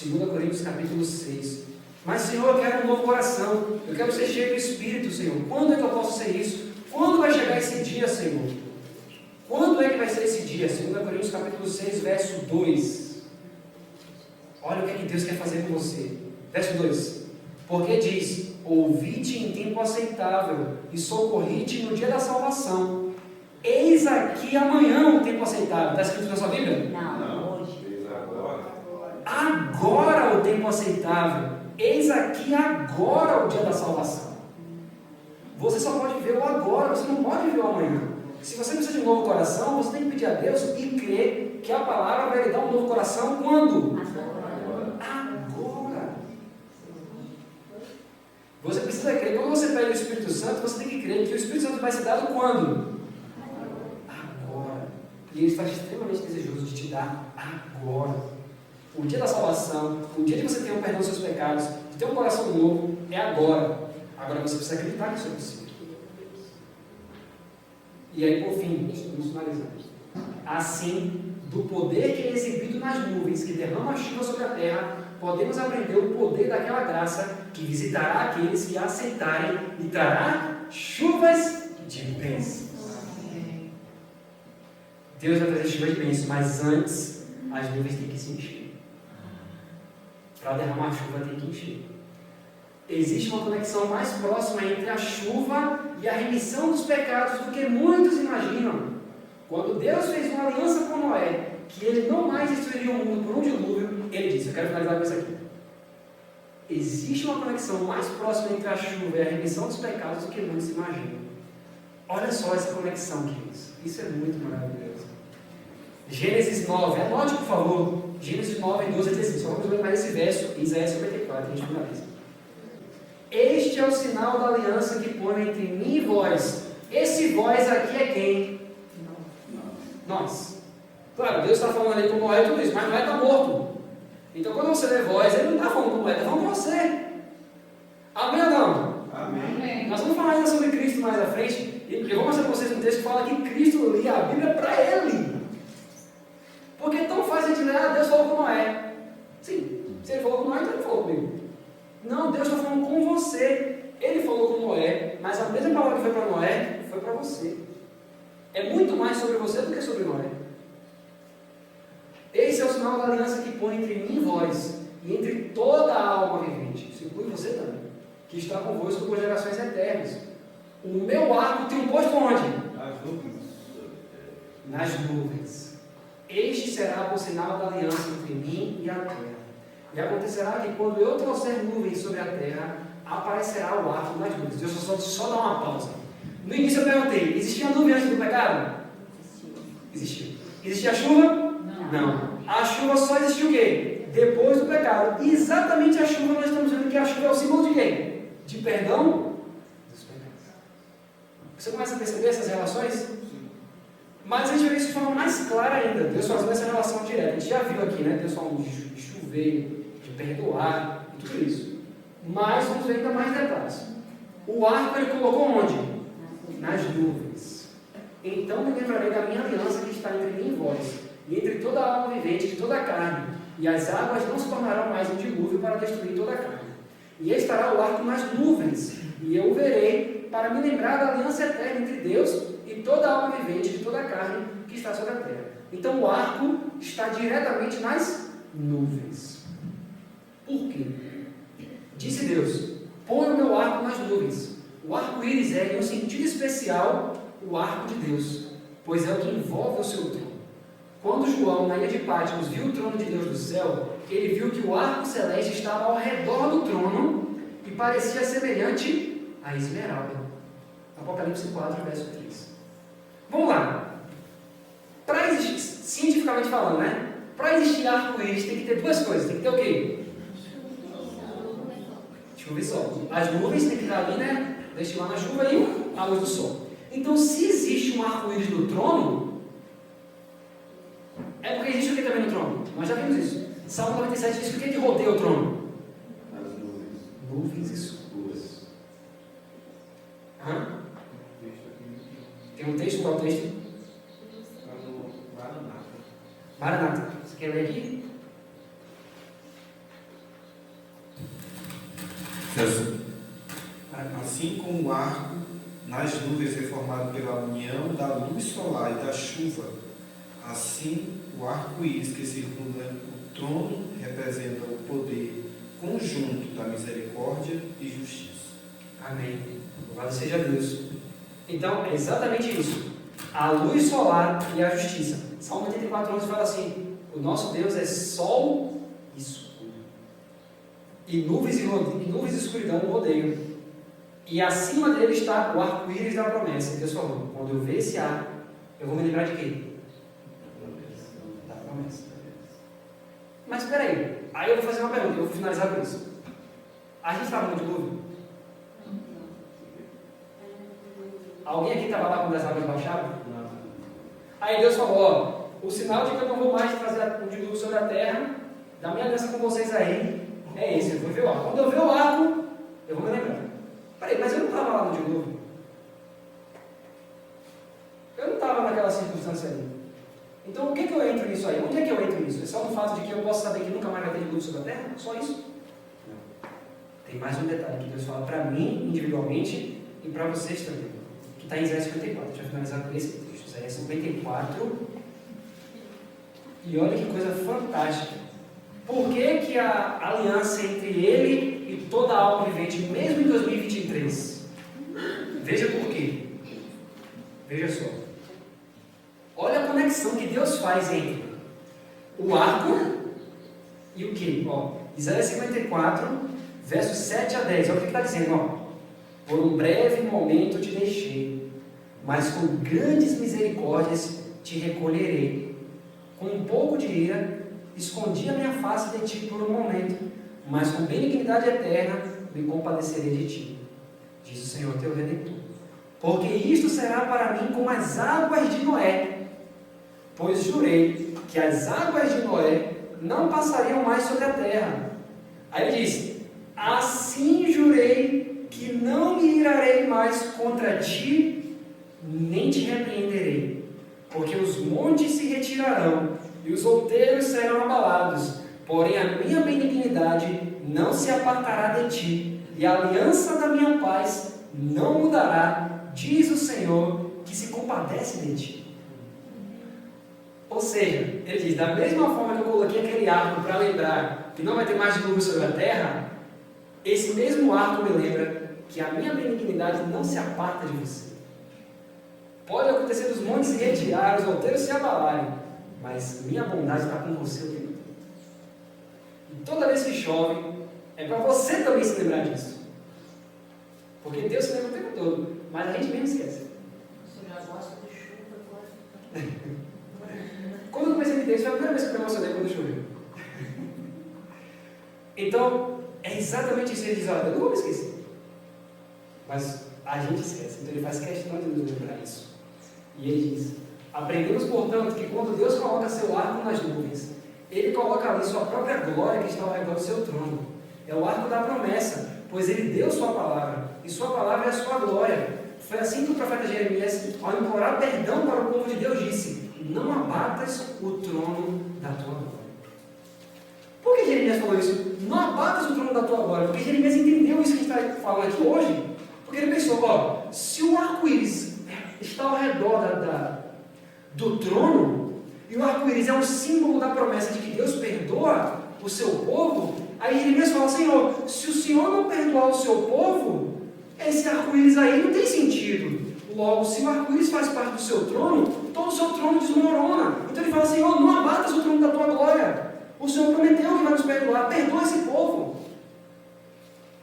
2 Coríntios capítulo 6. Mas, Senhor, eu quero um novo coração. Eu quero ser cheio do Espírito, Senhor. Quando é que eu posso ser isso? Quando vai chegar esse dia, Senhor? Quando é que vai ser esse dia? 2 Coríntios capítulo 6, verso 2. Olha o que é que Deus quer fazer com você. Verso 2. Porque diz: ouvi-te em tempo aceitável e socorri-te no dia da salvação. Eis aqui amanhã o tempo aceitável. Está escrito na sua Bíblia?
Não, hoje.
Agora o tempo aceitável. Eis aqui agora o dia da salvação. Você só pode ver o agora, você não pode ver o amanhã. Se você precisa de um novo coração, você tem que pedir a Deus e crer que a palavra vai lhe dar um novo coração quando? Agora. Você precisa crer. Quando você pede o Espírito Santo, você tem que crer que o Espírito Santo vai ser dado quando? Agora. E Ele está extremamente desejoso de te dar agora. O dia da salvação, o dia de você ter um perdão dos seus pecados, de ter um coração novo, é agora. Agora você precisa acreditar que isso é possível. E aí, por fim, vamos finalizar. Assim, do poder que é exibido nas nuvens, que derrama a chuva sobre a terra, podemos aprender o poder daquela graça que visitará aqueles que a aceitarem e trará chuvas de bênçãos. Deus vai trazer chuvas de bênçãos, mas antes as nuvens têm que se encher. Para derramar a chuva tem que encher. Existe uma conexão mais próxima entre a chuva e a remissão dos pecados do que muitos imaginam. Quando Deus fez uma aliança com Noé, que ele não mais destruiria o mundo por um dilúvio, ele disse: eu quero finalizar com isso aqui. Existe uma conexão mais próxima entre a chuva e a remissão dos pecados do que muitos imaginam. Olha só essa conexão, queridos. Isso é muito maravilhoso. Gênesis 9, anote por favor. Gênesis 9, 12 a 16. Só vamos ler mais esse verso, Isaías 54, a gente finaliza. Este é o sinal da aliança que põe entre mim e vós. Esse vós aqui é quem? Nós. Claro, Deus está falando ali com Noé e tudo isso, mas Noé está morto. Então quando você lê vós, ele não está falando com Noé, está falando com você. Amém ou não?
Amém.
Nós vamos falar ainda sobre Cristo mais à frente. E eu vou mostrar para vocês um texto que fala que Cristo lia a Bíblia para ele. Porque é tão fácil a gente ler: Deus falou com Noé. Sim, se ele falou com Noé, então ele falou comigo. Não, Deus está falando com você. Ele falou com Noé, mas a mesma palavra que foi para Noé, foi para você. É muito mais sobre você do que sobre Noé. Esse é o sinal da aliança que põe entre mim e vós, e entre toda a alma vivente, isso inclui você também, que está convosco por gerações eternas. O meu arco tem um posto onde? Nas nuvens. Este será por sinal da aliança entre mim e a terra. E acontecerá que quando eu trouxer nuvens sobre a terra, aparecerá o arco nas nuvens. Deus só dá uma pausa. No início eu perguntei: existia nuvem antes do pecado? Existia. Existia chuva? Não. A chuva só existiu o quê? Depois do pecado. E exatamente a chuva, nós estamos vendo que a chuva é o símbolo de quê? De perdão dos pecados. Você começa a perceber essas relações? Mas a gente vê isso de forma mais clara ainda. Deus fazendo essa relação direta. A gente já viu aqui, né? Deus falando de chover, de perdoar e tudo isso. Mas vamos ver ainda mais detalhes. O arco ele colocou onde? Nas nuvens. Então me lembrarei da minha aliança que está entre mim e vós, e entre toda a alma vivente de toda a carne, e as águas não se tornarão mais um dilúvio para destruir toda a carne. E estará o arco nas nuvens, e eu o verei para me lembrar da aliança eterna entre Deus e toda a alma vivente de toda a carne que está sobre a terra. Então o arco está diretamente nas nuvens. Por quê? Disse Deus: põe o meu arco nas nuvens. O arco-íris é, em um sentido especial, o arco de Deus, pois é o que envolve o seu trono. Quando João, na ilha de Patmos, viu o trono de Deus do céu, ele viu que o arco celeste estava ao redor do trono e parecia semelhante a esmeralda. Apocalipse 4, verso 3. Vamos lá. Para existir, cientificamente falando, né? Para existir arco-íris tem que ter duas coisas. Tem que ter o quê? Chuva e sol. As nuvens têm que estar ali, né? Destilando a chuva e a luz do sol. Então, se existe um arco-íris no trono, é porque existe o que também no trono? Nós já vimos isso. Salmo 97 diz que o que rodeia o trono?
As nuvens.
Nuvens escuras. Hã? Tem um texto? Qual texto? Maranata. Você quer ler aqui?
Assim como o arco nas nuvens é formado pela união da luz solar e da chuva, assim o arco-íris que circunda o trono representa o poder conjunto da misericórdia e justiça.
Amém. Louvado seja Deus. Então, é exatamente isso. A luz solar e a justiça. Salmo 84, 11 fala assim: o nosso Deus é sol e escuro. E nuvens e escuridão o rodeiam. E acima dele está o arco-íris da promessa. Deus falou: quando eu ver esse arco, eu vou me lembrar de quê? Da promessa. Mas espera aí eu vou fazer uma pergunta, eu vou finalizar com isso. A gente estava no dilúvio? Alguém aqui estava lá quando as águas baixaram?
Não.
Aí Deus falou: ó, o sinal de que eu não vou mais fazer um dilúvio sobre a terra, da minha aliança com vocês aí, é esse. Eu vou ver o arco. Quando eu ver o arco, eu vou me lembrar. Peraí, mas eu não estava lá no dilúvio. Eu não estava naquela circunstância ali. Então, o que eu entro nisso aí? Onde é que eu entro nisso? É só no fato de que eu posso saber que nunca mais vai ter dilúvio sobre a terra? Só isso? Não. Tem mais um detalhe que Deus fala para mim, individualmente, e para vocês também. Que está em Isaías 54. Deixa eu finalizar com esse texto. Isaías 54. E olha que coisa fantástica. Por que a aliança entre ele e toda a alma vivente, mesmo em 2023? Veja por quê. Veja só. Olha a conexão que Deus faz entre o arco e o quê? Ó, Isaías 54, versos 7 a 10. Olha o que está dizendo. Ó. Por um breve momento te deixei, mas com grandes misericórdias te recolherei. Com um pouco de ira, escondi a minha face de ti por um momento, mas com benignidade eterna me compadecerei de ti, diz o Senhor teu Redentor. Porque isto será para mim como as águas de Noé, pois jurei que as águas de Noé não passariam mais sobre a terra. Aí ele diz: assim jurei que não me irarei mais contra ti, nem te repreenderei, porque os montes se retirarão e os outeiros serão abalados, porém a minha benignidade não se apartará de ti, e a aliança da minha paz não mudará, diz o Senhor, que se compadece de ti. Ou seja, ele diz: da mesma forma que eu coloquei aquele arco para lembrar que não vai ter mais dilúvio sobre a terra, esse mesmo arco me lembra que a minha benignidade não se aparta de você. Pode acontecer dos montes se retirar, os outeiros se abalarem, mas minha bondade está com você o tempo todo. E toda vez que chove, é para você também se lembrar disso. Porque Deus se lembra o tempo todo, mas a gente mesmo esquece.
Você já gosta de chuva agora?
Quando eu comecei a entender isso, foi a primeira vez que eu me emocionei quando choveu. Então, é exatamente isso que ele diz: olha, eu não vou me esquecer. Mas a gente esquece, então ele faz questão de nos lembrar isso. E ele diz: aprendemos, portanto, que quando Deus coloca seu arco nas nuvens, ele coloca ali sua própria glória que está ao redor do seu trono. É o arco da promessa, pois ele deu sua palavra, e sua palavra é a sua glória. Foi assim que o profeta Jeremias, ao implorar perdão para o povo de Deus, disse: não abatas o trono da tua glória. Por que Jeremias falou isso? Não abatas o trono da tua glória. Porque Jeremias entendeu isso que a gente está falando aqui hoje. Porque ele pensou: ó, se o arco-íris está ao redor do trono, e o arco-íris é um símbolo da promessa de que Deus perdoa o seu povo, aí Jeremias fala: Senhor, se o Senhor não perdoar o seu povo, esse arco-íris aí não tem sentido. Logo, se o arco-íris faz parte do seu trono, todo o seu trono desmorona. Então ele fala: Senhor, não abatas o trono da tua glória. O Senhor prometeu que vai nos perdoar, perdoa esse povo.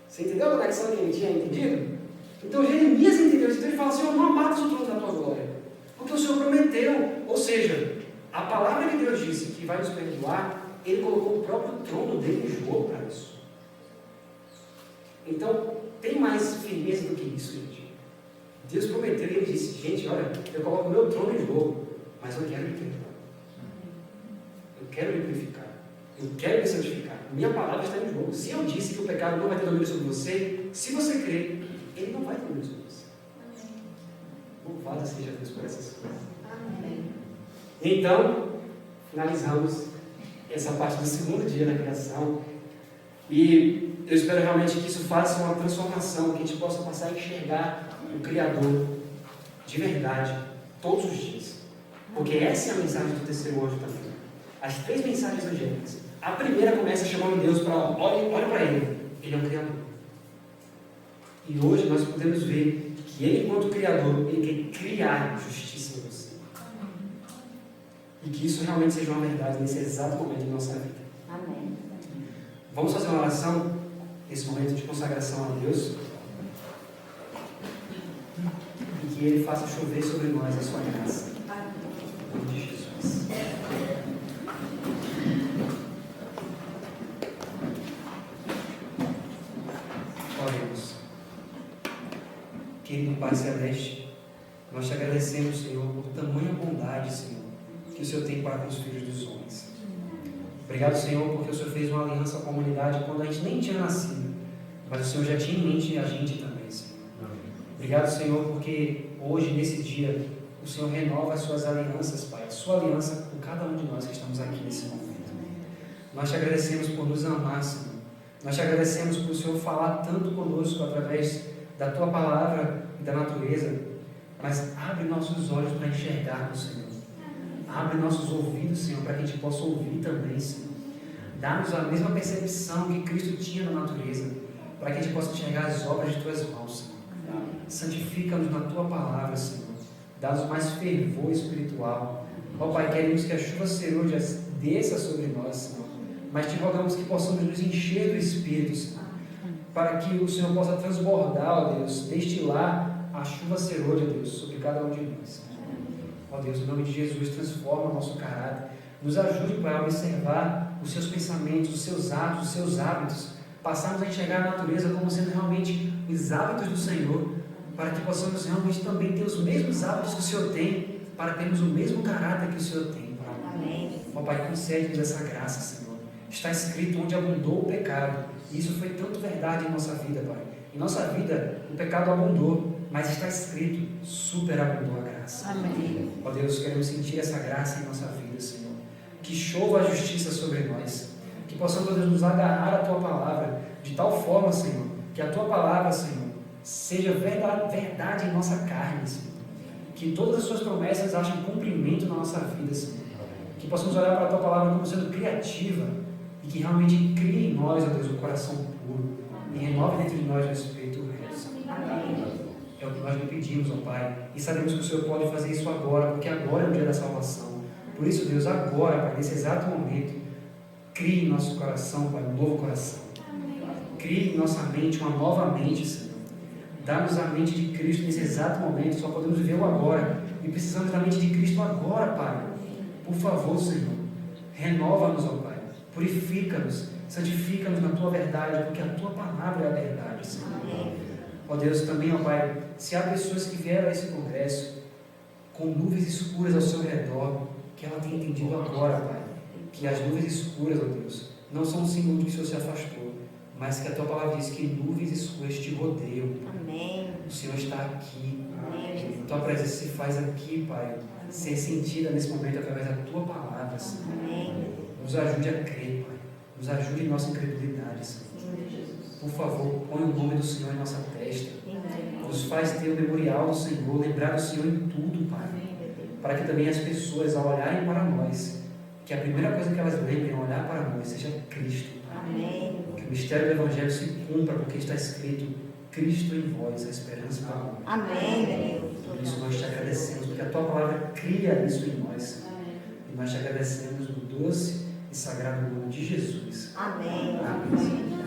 Você entendeu a conexão que ele tinha entendido? Então Jeremias entendeu isso. Então ele fala: Senhor, não abatas o trono da tua glória, porque o Senhor prometeu. Ou seja, a palavra que Deus disse que vai nos perdoar, ele colocou o próprio trono dele em jogo para isso. Então, tem mais firmeza do que isso, gente. Deus prometeu e ele disse, gente, olha, eu coloco o meu trono em jogo, mas eu quero me perdoar. Eu quero me purificar. Eu quero me santificar. Minha palavra está em jogo. Se eu disse que o pecado não vai ter domínio sobre você, se você crer, ele não vai ter domínio sobre você. Louvado seja Deus por essas coisas.
Amém.
Então, finalizamos essa parte do segundo dia da criação. E eu espero realmente que isso faça uma transformação, que a gente possa passar a enxergar o Criador de verdade, todos os dias. Porque essa é a mensagem do terceiro anjo também. As 3 mensagens angélicas. A primeira começa chamando Deus para olhe para Ele. Ele é um Criador. E hoje nós podemos ver que Ele, enquanto Criador, Ele quer criar justiça em você. E que isso realmente seja uma verdade nesse exato momento da nossa vida.
Amém.
Vamos fazer uma oração nesse momento de consagração a Deus. E que Ele faça chover sobre nós a sua graça. Em nome de Jesus. Oremos. Querido Pai Celeste, nós te agradecemos, Senhor, por tamanha bondade, Senhor, que o Senhor tem para com os filhos dos homens. Obrigado, Senhor, porque o Senhor fez uma aliança com a humanidade quando a gente nem tinha nascido, mas o Senhor já tinha em mente a gente também, Senhor. Obrigado, Senhor, porque hoje, nesse dia, o Senhor renova as suas alianças, Pai, a sua aliança com cada um de nós que estamos aqui nesse momento. Nós te agradecemos por nos amar, Senhor. Nós te agradecemos por o Senhor falar tanto conosco através da tua palavra e da natureza, mas abre nossos olhos para enxergarmos, Senhor. Abre nossos ouvidos, Senhor, para que a gente possa ouvir também, Senhor. Dá-nos a mesma percepção que Cristo tinha na natureza, para que a gente possa enxergar as obras de tuas mãos, Senhor. Santifica-nos na tua palavra, Senhor. Dá-nos mais fervor espiritual. Ó Pai, queremos que a chuva serôdia desça sobre nós, Senhor. Mas te rogamos que possamos nos encher do Espírito, Senhor, para que o Senhor possa transbordar, ó Deus, destilar a chuva serôdia, Deus, sobre cada um de nós. Ó Deus, em nome de Jesus, transforma o nosso caráter. Nos ajude, Pai, a observar os seus pensamentos, os seus atos, os seus hábitos. Passarmos a enxergar a natureza como sendo realmente os hábitos do Senhor, para que possamos realmente também ter os mesmos hábitos que o Senhor tem, para termos o mesmo caráter que o Senhor tem, Pai.
Amém.
Ó Pai, concede-nos essa graça, Senhor. Está escrito onde abundou o pecado. E isso foi tanto verdade em nossa vida, Pai. Em nossa vida, o pecado abundou, mas está escrito, superabundou a graça.
Amém.
Ó Deus, queremos sentir essa graça em nossa vida, Senhor. Que chova a justiça sobre nós. Que possamos, Deus, nos agarrar à Tua palavra de tal forma, Senhor, que a Tua palavra, Senhor, seja verdade em nossa carne, Senhor. Que todas as Suas promessas achem cumprimento na nossa vida, Senhor. Que possamos olhar para a Tua palavra como sendo criativa e que realmente crie em nós, ó Deus, um coração puro e renove dentro de nós o Espírito reto, Senhor. É o que nós lhe pedimos, ó Pai, e sabemos que o Senhor pode fazer isso agora, porque agora é o dia da salvação. Por isso, Deus, agora, Pai, nesse exato momento, crie em nosso coração, Pai, um novo coração. Crie em nossa mente uma nova mente, Senhor. Dá-nos a mente de Cristo nesse exato momento, só podemos viver o agora. E precisamos da mente de Cristo agora, Pai. Por favor, Senhor, renova-nos, ó Pai. Purifica-nos, santifica-nos na Tua verdade, porque a Tua palavra é a verdade, Senhor. Ó Deus, também, ó Pai, se há pessoas que vieram a esse congresso com nuvens escuras ao seu redor, que ela tenha entendido agora, Pai, que as nuvens escuras, ó Deus, não são um símbolo de que o Senhor se afastou, mas que a Tua palavra diz que nuvens escuras te rodeiam.
Amém.
O Senhor está aqui.
Amém.
A Tua presença se faz aqui, Pai, ser sentida nesse momento através da Tua palavra, Senhor.
Amém.
Nos ajude a crer, Pai. Nos ajude em nossa incredulidade, Senhor. Por favor, põe o nome do Senhor em nossa testa. Nos faz ter o memorial do Senhor, lembrar do Senhor em tudo, Pai. Para que também as pessoas, ao olharem para nós, que a primeira coisa que elas lembrem ao olhar para nós seja Cristo.
Amém.
Que o mistério do Evangelho se cumpra, porque está escrito: Cristo em vós, a esperança para nós.
Amém.
Por isso nós te agradecemos, porque a Tua palavra cria isso em nós. E nós te agradecemos no doce e sagrado nome de Jesus.
Amém.
Amém.